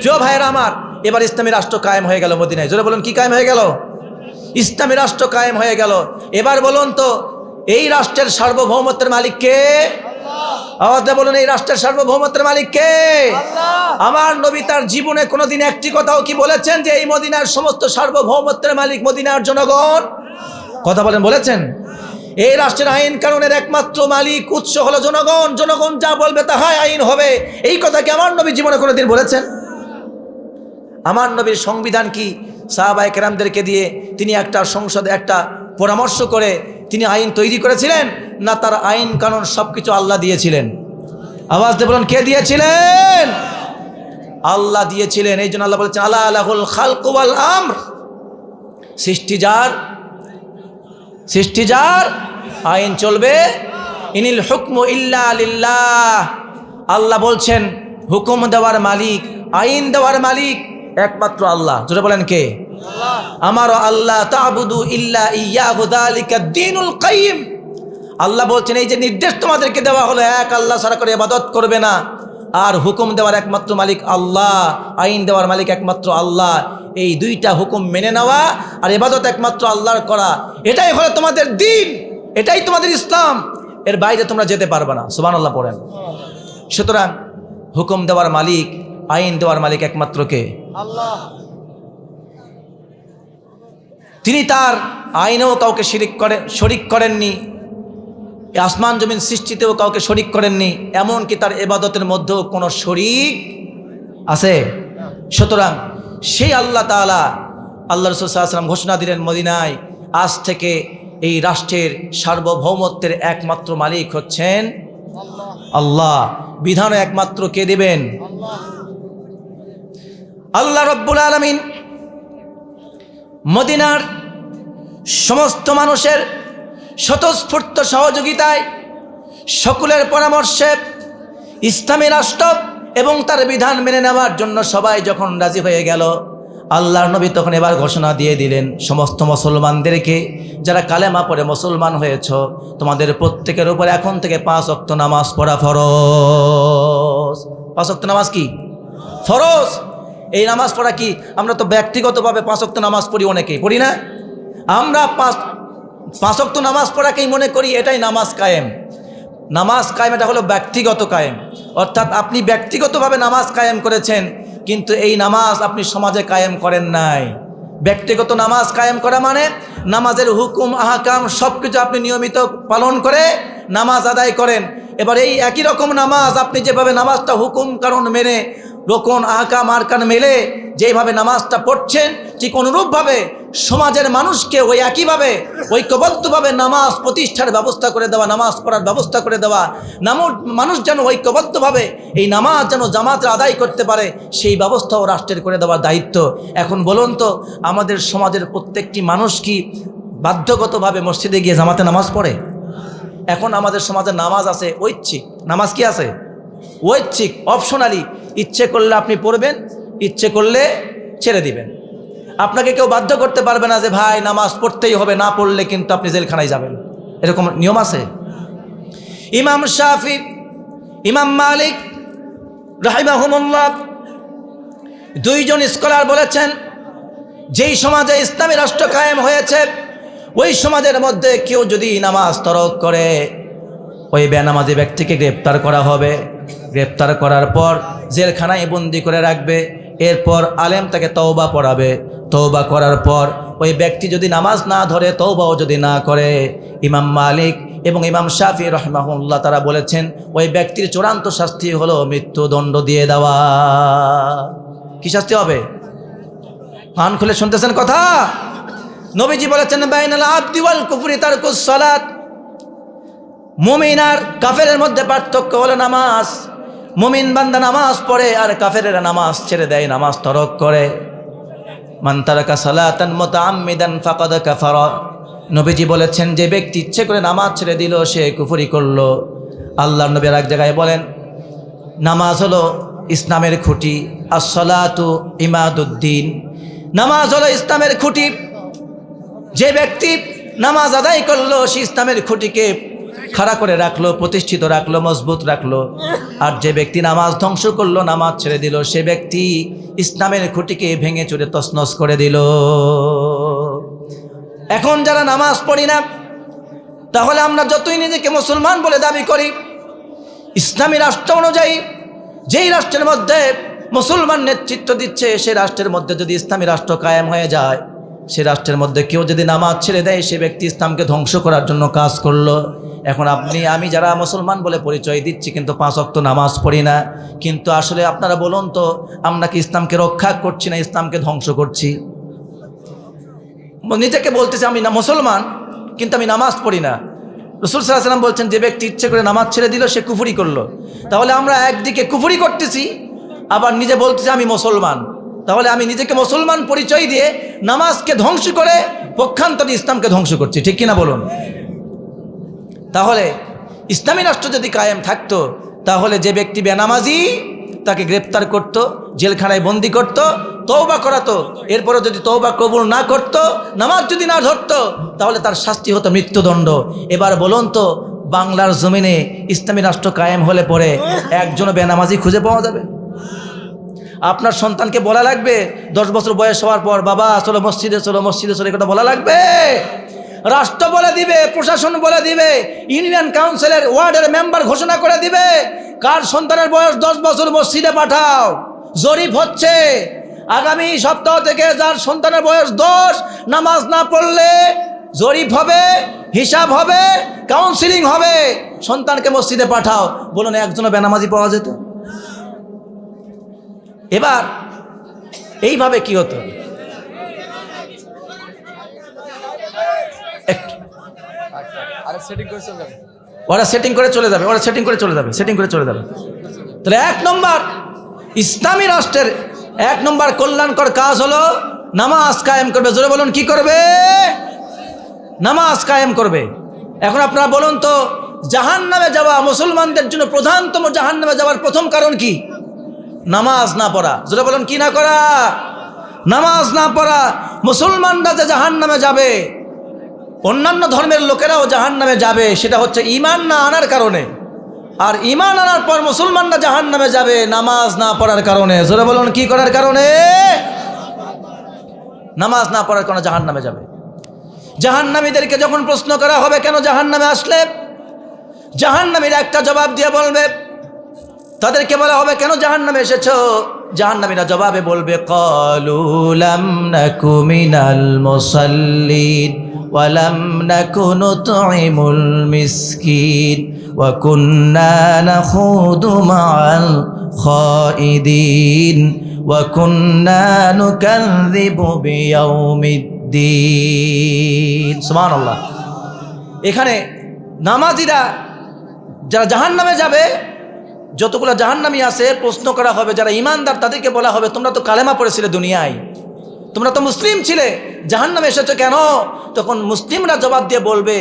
প্রিয় ভাইয়েরা আমার, এবার ইসলামী রাষ্ট্র কায়েম হয়ে গেল মদিনায়। জোরে বলুন, কি কায়েম হয়ে গেল? ইসলামী রাষ্ট্র কায়েম হয়ে গেল। এবার বলুন তো, এই রাষ্ট্রের সার্বভৌমত্বের মালিক কে? আওয়াজ বলুন, এই রাষ্ট্রের সার্বভৌমত্বের মালিক কে? আমার নবী তার জীবনে কোনোদিন একটি কথাও কি বলেছেন যে এই মদিনার সমস্ত সার্বভৌমত্বের মালিক মদিনার জনগণ? কথা বলেন, বলেছেন? এই রাষ্ট্রের আইন কানুনের একমাত্র মালিক উৎস হলো জনগণ। জনগণ যা বলবে তাহাই আইন হবে। এই কথা কি আমার নবী জীবনে কোনোদিন বলেছেন? আমার নবীর সংবিধান কি সাহাবায়ে কেরামদেরকে দিয়ে তিনি একটা সংসদে একটা পরামর্শ করে তিনি আইন তৈরি করেছিলেন, না তার আইন কানুন সবকিছু আল্লাহ দিয়েছিলেন? আওয়াজ দিয়ে বলুন, কে দিয়েছিলেন? আল্লাহ দিয়েছিলেন। এই জন্য আল্লাহ বলেছেন আলা লাহুল খালকু ওয়াল আমর। সৃষ্টি যার, আইন চলবে। ইনিল হুকমু ইল্লা লিল্লাহ, আল্লাহ বলছেন হুকুম দেওয়ার মালিক, আইন দেওয়ার মালিক একমাত্র আল্লাহ। জোরে বলেন কে? আমার আল্লাহ তা'বুদু ইল্লা ইয়্যাহু যালিকা দ্বীনুল কাইয়্যিম। আল্লাহ বলছেন এই যে নির্দেশ তোমাদেরকে দেওয়া হলো, এক আল্লাহ ছাড়া করে ইবাদত করবে না, আর হুকুম দেওয়ার একমাত্র মালিক আল্লাহ, আইন দেওয়ার মালিক একমাত্র আল্লাহ। এই দুইটা হুকুম মেনে নেওয়া আর ইবাদত একমাত্র আল্লাহর করা, এটাই হলো তোমাদের দ্বীন, এটাই তোমাদের ইসলাম। এর বাইরে তোমরা যেতে পারবে না। সুবহানাল্লাহ পড়েন। সুতরাং হুকুম দেওয়ার মালিক, আইন দেওয়ার মালিক একমাত্র কে? আল্লাহ। তিনি তার আইনেও কাউকে শরিক করেননি, আসমান জমিন সৃষ্টিতেও কাউকে শরিক করেননি, এমনকি তার ইবাদতের মধ্যেও কোনো শরিক আছে? সুতরাং সেই আল্লাহ তাআলা, আল্লাহ রাসূল সাল্লাল্লাহু আলাইহি ওয়াসাল্লাম ঘোষণা দিলেন মদিনায়, আজ থেকে এই রাষ্ট্রের সার্বভৌমত্বের একমাত্র মালিক হচ্ছেন আল্লাহ। বিধানও একমাত্র কে দেবেন? আল্লাহ রব্বুল আলামিন মদিনার সমস্ত মানুষের স্বতঃস্ফূর্ত সহযোগিতায়, সকলের পরামর্শে ইসলামী রাষ্ট্র এবং তার বিধান মেনে নেওয়ার জন্য সবাই যখন রাজি হয়ে গেল, আল্লাহর নবী তখন এবার ঘোষণা দিয়ে দিলেন সমস্ত মুসলমানদেরকে, যারা কালেমা পড়ে মুসলমান হয়েছ, তোমাদের প্রত্যেকের উপর এখন থেকে 5 ওয়াক্ত নামাজ পড়া ফরজ। 5 ওয়াক্ত নামাজ কি ফরজ? এই নামাজ পড়া কি আমরা তো ব্যক্তিগতভাবে 5 ওয়াক্ত নামাজ পড়ি, অনেকেই পড়ি না। আমরা 5 ওয়াক্ত নামাজ পড়াকেই মনে করি এটাই নামাজ কায়েম। নামাজ কায়েম এটা হলো ব্যক্তিগত কায়েম, অর্থাৎ আপনি ব্যক্তিগতভাবে নামাজ কায়েম করেছেন, কিন্তু এই নামাজ আপনি সমাজে কায়েম করেন নাই। ব্যক্তিগত নামাজ কায়েম করা মানে নামাজের হুকুম আহকাম সব কিছু আপনি নিয়মিত পালন করে নামাজ আদায় করেন। এবার এই একই রকম নামাজ আপনি যেভাবে নামাজটা হুকুম কারণ মেনে, রোকন আহকাম আরকান মেলে যেভাবে নামাজটা পড়ছেন, ঠিক অনুরূপভাবে সমাজের মানুষকে ওই একইভাবে ঐক্যবদ্ধভাবে নামাজ প্রতিষ্ঠার ব্যবস্থা করে দেওয়া, নামাজ পড়ার ব্যবস্থা করে দেওয়া, মানুষ যেন ঐক্যবদ্ধভাবে এই নামাজ যেন জামাতে আদায় করতে পারে, সেই ব্যবস্থাও রাষ্ট্রের করে দেওয়ার দায়িত্ব। এখন বলুন তো, আমাদের সমাজের প্রত্যেকটি মানুষ কি বাধ্যগতভাবে মসজিদে গিয়ে জামাতে নামাজ পড়ে? এখন আমাদের সমাজে নামাজ আছে ঐচ্ছিক, নামাজ কি আছে? ঐচ্ছিক, অপশনালি। ইচ্ছে করলে আপনি পড়বেন, ইচ্ছে করলে ছেড়ে দিবেন। আপনাকে কেউ বাধ্য করতে পারবে না যে ভাই নামাজ পড়তেই হবে, না পড়লে কিন্তু আপনি জেলখানায় যাবেন, এরকম নিয়ম আছে? ইমাম শাফি, ইমাম মালিক রাহিমাহুমুল্লাহ দুইজন স্কলার বলেছেন, যেই সমাজে ইসলামী রাষ্ট্র কায়েম হয়েছে ওই সমাজের মধ্যে কেউ যদি নামাজ তরক করে, ওই বেনামাজি ব্যক্তিকে গ্রেপ্তার করা হবে। গ্রেপ্তার করার পর জেলখানায় বন্দি করে রাখবে। এরপর আলেম তাকে তওবা পড়াবে। তওবা করার পর ওই ব্যক্তি যদি নামাজ না ধরে, তওবাও যদি না করে, ইমাম মালিক এবং ইমাম শাফি রাহিমাহুল্লাহ তারা বলেছেন ওই ব্যক্তির চূড়ান্ত শাস্তি হলো মৃত্যুদণ্ড দিয়ে দেওয়া। কি শাস্তি হবে? কান খুলে শুনতেছেন কথা? নবীজি বলেছেন বাইনাল আবদি ওয়াল কুফরি তারকুস সালাত। মুমিন আর কাফেরের মধ্যে পার্থক্য হলো নামাজ। মুমিন বান্দা নামাজ পড়ে আর কাফেরেরা নামাজ ছেড়ে দেয়, নামাজ তরক করে। মান তারাকা সালাতান মুতাআম্মিদান ফাকাদ কাফারা। নবীজি বলেছেন যে ব্যক্তি ইচ্ছে করে নামাজ ছেড়ে দিল সে কুফরি করলো। আল্লাহর নবী এক জায়গায় বলেন নামাজ হলো ইসলামের খুঁটি, আস-সালাতু ইমাদুদ্দিন। নামাজ হলো ইসলামের খুঁটি। যে ব্যক্তি নামাজ আদায় করলো সে ইসলামের খুঁটিকে খাড়া করে রাখলো, প্রতিষ্ঠিত রাখলো, মজবুত রাখলো। আর যে ব্যক্তি নামাজ ধ্বংস করলো, নামাজ ছেড়ে দিল, সে ব্যক্তি ইসলামের খুঁটিকে ভেঙে চুরে তছনছ করে দিল। এখন যারা নামাজ পড়ি না, তাহলে আমরা যতই নিজেকে মুসলমান বলে দাবি করি, ইসলামী রাষ্ট্র অনুযায়ী যেই রাষ্ট্রের মধ্যে মুসলমান নেতৃত্ব দিচ্ছে সে রাষ্ট্রের মধ্যে যদি ইসলামী রাষ্ট্র কায়েম হয়ে যায়, সে রাষ্ট্রের মধ্যে কেউ যদি নামাজ ছেড়ে দেয় সে ব্যক্তি ইসলামকে ধ্বংস করার জন্য কাজ করলো। এখন আপনি আমি যারা মুসলমান বলে পরিচয় দিচ্ছি কিন্তু 5 ওয়াক্ত নামাজ পড়ি না, কিন্তু আসলে আপনারা বলুন তো আমরা কি ইসলামকে রক্ষা করছি না ইসলামকে ধ্বংস করছি? নিজেকে বলতেছি আমি না মুসলমান, কিন্তু আমি নামাজ পড়ি না। রাসূল সাল্লাল্লাহু আলাইহি ওয়াসাল্লাম বলছেন যে ব্যক্তি ইচ্ছে করে নামাজ ছেড়ে দিল সে কুফরি করলো। তাহলে আমরা একদিকে কুফরি করতেছি আবার নিজে বলতেছি আমি মুসলমান। তাহলে আমি নিজেকে মুসলমান পরিচয় দিয়ে নামাজকে ধ্বংস করে পক্ষান্তরে ইসলামকে ধ্বংস করছি, ঠিক কিনা বলুন? তাহলে ইসলামী রাষ্ট্র যদি কায়েম থাকতো, তাহলে যে ব্যক্তি বেনামাজি তাকে গ্রেপ্তার করত, জেলখানায় বন্দি করত, তওবা করাতো। এরপরে যদি তওবা কবুল না করত, নামাজ যদি না ধরতো, তাহলে তার শাস্তি হতো মৃত্যুদণ্ড। এবার বলুন তো, বাংলার জমিনে ইসলামী রাষ্ট্র কায়েম হলে পরে একজনও বেনামাজি খুঁজে পাওয়া যাবে? আপনার সন্তানকে বলা লাগবে 10 বছর বয়স হওয়ার পর, বাবা চলো মসজিদে চলো, মসজিদে চলো, কথা বলা লাগবে? রাষ্ট্র বলে দিবে, প্রশাসন বলে দিবে, ইউনিয়ন কাউন্সিলের ওয়ার্ডের মেম্বার ঘোষণা করে দিবে কার সন্তানের বয়স 10 বছর মসজিদে পাঠাও। জরিপ হচ্ছে, আগামী সপ্তাহ থেকে যার সন্তানের বয়স 10, নামাজ না পড়লে জরিপ হবে, হিসাব হবে, কাউন্সিলিং হবে, সন্তানকে মসজিদে পাঠাও। বলুন একজনও বেনামাজি পাওয়া যেত? এবার এইভাবে কি হতো? ওরা সেটিং করে চলে যাবে, তাহলে 1 নম্বর ইসলামী রাষ্ট্রের 1 নম্বর কল্যাণকর কাজ হলো নামাজ কায়েম করবে। জোরে বলুন, কি করবে? নামাজ কায়েম করবে। এখন আপনারা বলুন তো, জাহান্নামে যাওয়া মুসলমানদের জন্য প্রধানতম জাহান্নামে যাওয়ার প্রথম কারণ কি? নামাজ না পড়া। জোরে বলুন, কি না করা? নামাজ না পড়া। মুসলমানরা যে জাহান্নামে যাবে, অন্যান্য ধর্মের লোকেরাও জাহান্নামে যাবে, সেটা হচ্ছে ঈমান না আনার কারণে। আর ঈমান আনার পর মুসলমানরা জাহান্নামে যাবে নামাজ না পড়ার কারণে। জোরে বলুন, কি করার কারণে? নামাজ না পড়ার কারণে জাহান্নামে যাবে। জাহান্নামীদেরকে যখন প্রশ্ন করা হবে কেন জাহান্নামে আসলে, জাহান্নামীরা একটা জবাব দিয়ে বলবে, তাদেরকে বলা হবে কেন জাহান্নামে এসেছো? জাহান্নামীরা জবাবে বলবে, ক্বালু লাম নাকু মিনাল মুসাল্লিন ওয়া লাম নাকু নুতঈমুল মিসকিন ওয়া কুন্না নাখুদু মাআল খাইদিন ওয়া কুন্না নুকাযযিবু বিয়াউমিদ্দিন। সুবহানাল্লাহ। এখানে নামাজিরা যারা জাহান্নামে যাবে, যতগুলো জাহান্নামী আছে, প্রশ্ন করা হবে যারা ইমানদার, তাদেরকে বলা হবে তোমরা তো কালেমা পড়েছিলে দুনিয়ায়, তোমরা তো মুসলিম ছিলে, জাহান্নামে এসেছো কেন? তখন মুসলিমরা জবাব দিয়ে বলবে,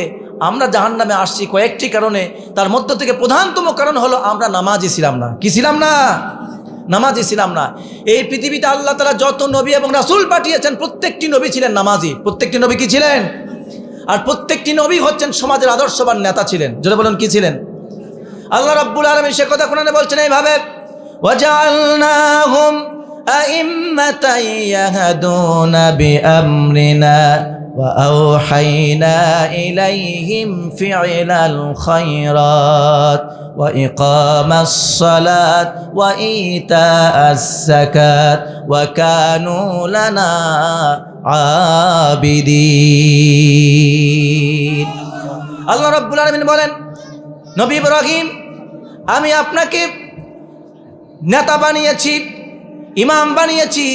আমরা জাহান্নামে আসছি কয়েকটি কারণে, তার মধ্য থেকে প্রধানতম কারণ হলো আমরা নামাজি ছিলাম না। কি ছিলাম না? নামাজি ছিলাম না। এই পৃথিবীতে আল্লাহ তাআলা যত নবী এবং রাসূল পাঠিয়েছেন, প্রত্যেকটি নবী ছিলেন নামাজি। প্রত্যেকটি নবী কি ছিলেন? আর প্রত্যেকটি নবী হচ্ছেন সমাজের আদর্শবান নেতা ছিলেন। যদি বলুন, কি ছিলেন? আল্লাহ রাব্বুল আলামিন সে কথা কোরআনে বলছেন এইভাবে, ওয়াজআলনাহুম আইম্মাতান ইয়াহদুনা বিআমরিনা ওয়া আওহাইনা ইলাইহিম ফি'লাল খায়রাত ওয়া ইকামাস সালাত ওয়া ইতাআস যাকাত ওয়া কানু লানা আবিদিন। আল্লাহ রাব্বুল আলামিন বলেন, নবী ইব্রাহিম, আমি আপনাকে নেতা বানিয়েছি, ইমাম বানিয়েছি,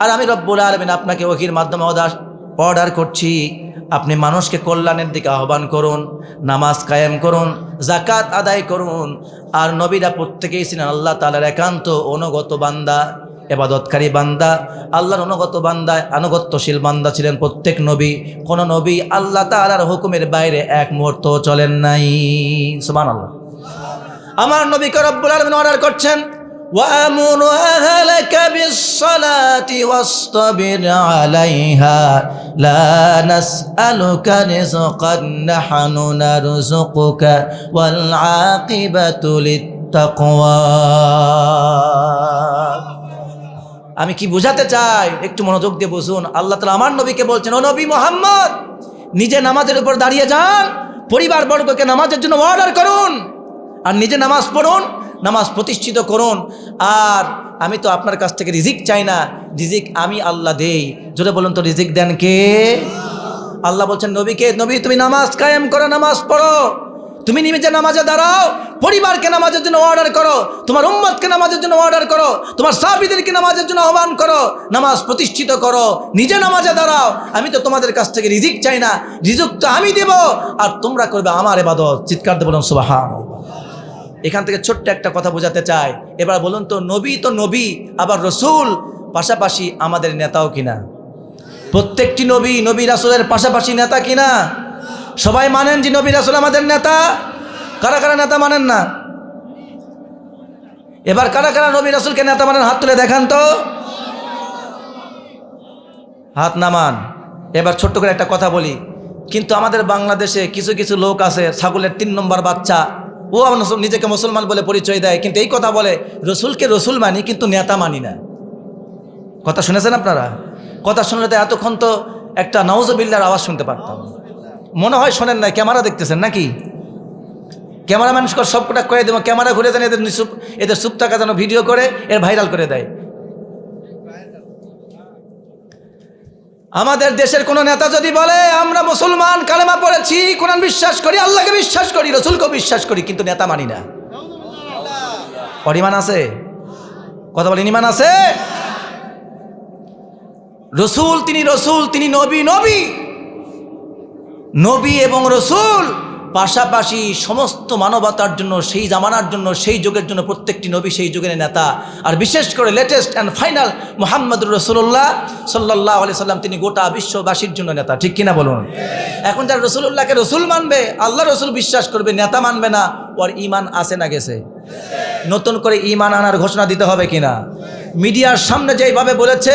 আর আমি রব্বুল আলামিন আপনাকে ওহীর মাধ্যমে অর্ডার করছি, আপনি মানুষকে কল্যাণের দিকে আহ্বান করুন, নামাজ কায়েম করুন, যাকাত আদায় করুন। আর নবীরা প্রত্যেকেই ছিলেন আল্লাহ তাআলার একান্ত অনুগত বান্দা, ইবাদতকারী বান্দা, আল্লাহর অনুগত বান্দা, আনুগত্যশীল বান্দা ছিলেন প্রত্যেক নবী। কোন নবী আল্লাহ তাআলার হুকুমের বাইরে এক মুহূর্ত চলেন নাই। সুবহানাল্লাহ। আমার নবীকে রব্বুল আলামিন অর্ডার করছেন, ওয়া'মুর আহলাকা বিস-সালাতি ওয়াসতাবির আলাইহা লা নাসআলুকা রিজকান নাহনু নারযুকুকা ওয়াল আকিবাতু লিত-তাকওয়া। আমি কি বোঝাতে চাই একটু মনোযোগ দিয়ে বুঝুন। আল্লাহ তাআলা আমার নবীকে বলছেন, ও নবী মুহাম্মদ, নিজে নামাজের উপর দাঁড়িয়ে যান, পরিবার বর্গকে নামাজের জন্য অর্ডার করুন, আর নিজে নামাজ পড়ুন, নামাজ প্রতিষ্ঠিত করুন। আর আমি তো আপনার কাছ থেকে রিজিক চাই না, রিজিক আমি আল্লাহ দেই। জোরে বলুন তো, রিজিক দেন কে? আল্লাহ বলছেন নবীকে, নবী তুমি নামাজ কায়েম করো, নামাজ পড়ো, তুমি নিজে নামাজে দাঁড়াও, পরিবারকে নামাজের জন্য অর্ডার করো, তোমার উম্মতকে নামাজের জন্য অর্ডার করো, তোমার সাহাবীদেরকে নামাজের জন্য আহ্বান করো, নামাজ প্রতিষ্ঠিত করো, নিজে নামাজে দাঁড়াও। আমি তো তোমাদের কাছ থেকে রিজিক চাই না, রিজিক তো আমি দেব, আর তোমরা করবে আমার ইবাদত। চিৎকার দিয়ে বলুন সুবহানাল্লাহ। এখান থেকে ছোট্ট একটা কথা বোঝাতে চাই। এবার বলুন তো, নবী তো নবী, আবার রসুল পাশাপাশি আমাদের নেতাও কিনা? প্রত্যেকটি নবী, নবী রাসূলের পাশাপাশি নেতা কিনা? সবাই মানেন যে নবী রাসূল আমাদের নেতা? কারা কারা নেতা মানেন না? এবার কারা কারা নবী রাসূলকে নেতা মানেন হাত তুলে দেখান তো। হাত নামান। এবার ছোট্ট করে একটা কথা বলি, কিন্তু আমাদের বাংলাদেশে কিছু কিছু লোক আছে ছাগলের 3 নম্বর বাচ্চা, ও নিজেকে মুসলমান বলে পরিচয় দেয়, কিন্তু এই কথা বলে রসুলকে রসুল মানি কিন্তু নেতা মানি না। কথা শুনেছেন আপনারা? কথা শুনলে তো এতক্ষণ তো একটা নাউজুবিল্লাহর আওয়াজ শুনতে পারতাম। মনে হয় শোনেন না, ক্যামেরা দেখতেছেন নাকি? ক্যামেরাম্যান সবকটা করে দেবো, ক্যামেরা ঘুরে দেন, এদের চুপ থাকা যেন ভিডিও করে এর ভাইরাল করে দেয়। আমাদের দেশের কোন নেতা যদি বলে আমরা মুসলমান, কালেমা পড়েছি, কোরআন বিশ্বাস করি, আল্লাহকে বিশ্বাস করি, রসুলকেও বিশ্বাস করি, কিন্তু নেতা মানি না, ইমান আছে? কথা বলেন, ইমান আছে? রসুল তিনি নবী, নবী এবং রসুল পাশাপাশি সমস্ত মানবতার জন্য, সেই জামানার জন্য, সেই যুগের জন্য প্রত্যেকটি নবী সেই যুগের নেতা। আর বিশেষ করে লেটেস্ট অ্যান্ড ফাইনাল মুহাম্মদুর রাসূলুল্লাহ সাল্লাল্লাহু আলাইহি সাল্লাম, তিনি গোটা বিশ্ববাসীর জন্য নেতা। ঠিক কিনা বলুন? এখন যারা রাসূলুল্লাহকে রসুল মানবে, আল্লাহ রসুল বিশ্বাস করবে, নেতা মানবে না, ওর ঈমান আছে না গেছে? নতুন করে ঈমান আনার ঘোষণা দিতে হবে কিনা? মিডিয়ার সামনে যেইভাবে বলেছে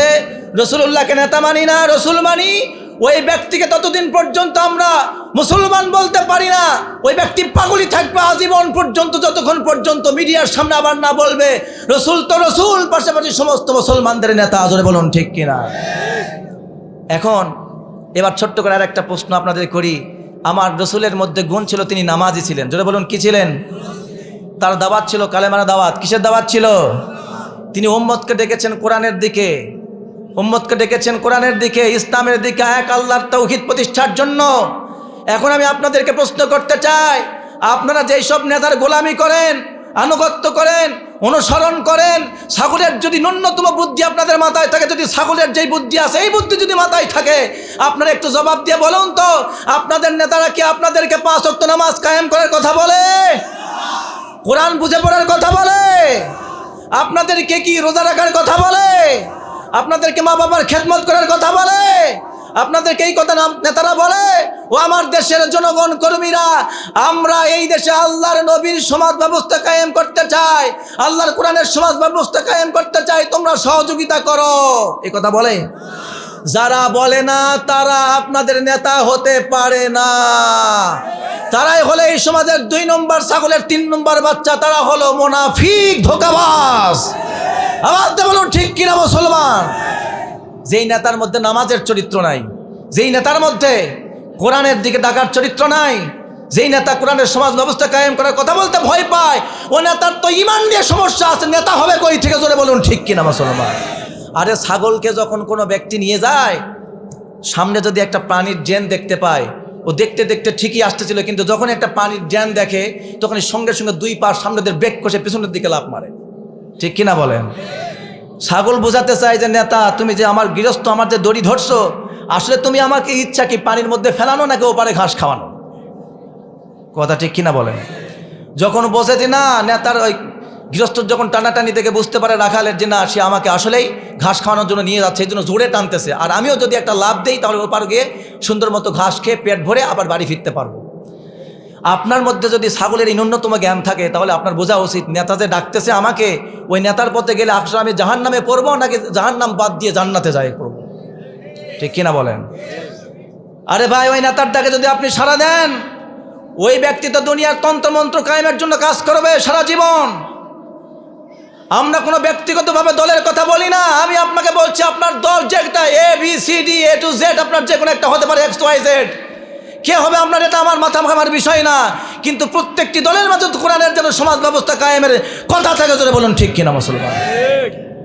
রাসূলুল্লাহকে নেতা মানি না, রসুল মানি, ওই ব্যক্তিকে ততদিন পর্যন্ত আমরা মুসলমান বলতে পারি না। ওই ব্যক্তি পাগলই থাকবে আজীবন পর্যন্ত, যতক্ষণ পর্যন্ত মিডিয়ার সামনে আবার না বলবে রসুল তো রসুল, পাশাপাশি সমস্ত মুসলমানদের নেতা। জোরে বলুন ঠিক কিনা? এখন এবার ছোট্ট করে আর একটা প্রশ্ন আপনাদের করি। আমার রসুলের মধ্যে গুণ ছিল, তিনি নামাজি ছিলেন। জোরে বলুন কি ছিলেন? তার দাওয়াত ছিল কালেমার দাওয়াত। কিসের দাওয়াত ছিল? তিনি উম্মতকে ডেকেছেন কোরআনের দিকে, উম্মতকে ডেকেছেন কোরআনের দিকে, ইসলামের দিকে, এক আল্লাহর তাওহীদ প্রতিষ্ঠার জন্য। এখন আমি আপনাদেরকে প্রশ্ন করতে চাই, আপনারা যেই সব নেতার গোলামি করেন, আনুগত্য করেন, অনুসরণ করেন, ছাগলের যদি ন্যূনতম বুদ্ধি আপনাদের মাথায় থাকে, যদি ছাগলের যেই বুদ্ধি আছে এই বুদ্ধি যদি মাথায় থাকে, আপনারা একটু জবাব দিয়ে বলুন তো, আপনাদের নেতারা কি আপনাদেরকে 5 ওয়াক্ত নামাজ কায়েম করার কথা বলে? কোরআন বুঝে পড়ার কথা বলে? আপনাদেরকে কি রোজা রাখার কথা বলে? আপনাদেরকে মা বাবার খেদমত করার কথা বলে? আপনাদেরকে এই কথা নেতারা বলে? ও আমার দেশের জনগণ, কর্মীরা, আমরা এই দেশে আল্লাহর নবীর সমাজ ব্যবস্থা কায়েম করতে চাই, আল্লাহর কোরআনের সমাজ ব্যবস্থা কায়েম করতে চাই, তোমরা সহযোগিতা করো, এই কথা বলে? যারা বলে না তারা আপনাদের নেতা হতে পারে না। তারাই হলো এই সমাজের 2 নম্বর ছাগলের 3 নম্বর বাচ্চা, তারা হলো মুনাফিক, ধোঁকাবাজ। আওয়াজ দিয়ে বলুন ঠিক কিনা মুসলমান? যেই নেতার মধ্যে নামাজের চরিত্র নাই, যেই নেতার মধ্যে কোরআনের দিকে ডাকার চরিত্র নাই, যেই নেতা কোরআনের সমাজ ব্যবস্থা কায়েম করার কথা বলতে ভয় পায়, ও নেতার তো ঈমান নিয়ে সমস্যা আছে। নেতা হবে কই থেকে? জোরে বলুন ঠিক কিনা মুসলমান? আরে ছাগলকে যখন কোনো ব্যক্তি নিয়ে যায়, সামনে যদি একটা প্রাণীর জেন দেখতে পায়, ও দেখতে দেখতে ঠিকই আসতেছিল, কিন্তু যখন একটা প্রাণীর জেন দেখে তখন সঙ্গে সঙ্গে 2 পা সামনেদের ব্রেক কষে পিছনের দিকে লাফ মারে। ঠিক কিনা বলেন? ছাগল বোঝাতে চায় যে নেতা, তুমি যে আমার গৃহস্থ, আমার যে দড়ি ধরছো, আসলে তুমি আমাকে ইচ্ছা কি পানির মধ্যে ফেলানো নাকি ওপারে ঘাস খাওয়ানো? কথা ঠিক কিনা বলেন? যখন বোঝে যে না, নেতার ওই গৃহস্থ যখন টানাটানি থেকে বুঝতে পারে রাখালের যে না, সে আমাকে আসলেই ঘাস খাওয়ানোর জন্য নিয়ে যাচ্ছে, এই জন্য জোরে টানতেছে, আর আমিও যদি একটা লাভ দেই তাহলে ওপার গিয়ে সুন্দর মতো ঘাস খেয়ে পেট ভরে আবার বাড়ি ফিরতে পারবো। আপনার মধ্যে যদি ছাগলের এই ন্যূনতম জ্ঞান থাকে, তাহলে আপনার বোঝা উচিত নেতা যে ডাকতেছে আমাকে, ওই নেতার পথে গেলে আসলে আমি জাহান্নামে পড়বো নাকি জাহান্নাম বাদ দিয়ে জান্নাতে যাই পড়বো। ঠিক কিনা বলেন? আরে ভাই, ওই নেতার ডাকে যদি আপনি সাড়া দেন, ওই ব্যক্তি তো দুনিয়ার তন্ত্রমন্ত্র কায়েমের জন্য কাজ করবে সারা জীবন। আমরা কোনো ব্যক্তিগতভাবে দলের কথা বলি না, আমি আপনাকে বলছি আপনার দল যেটা ABCD A to Z, আপনার যে কোনো একটা হতে পারে XYZ, কে হবে আপনার এটা আমার মাথা ঘামার বিষয় না, কিন্তু প্রত্যেকটি দলের মাঝে কোরআনের যেন সমাজ ব্যবস্থা কায়েমের কথা থাকে। জোরে বলুন ঠিক কিনা মুসলমান?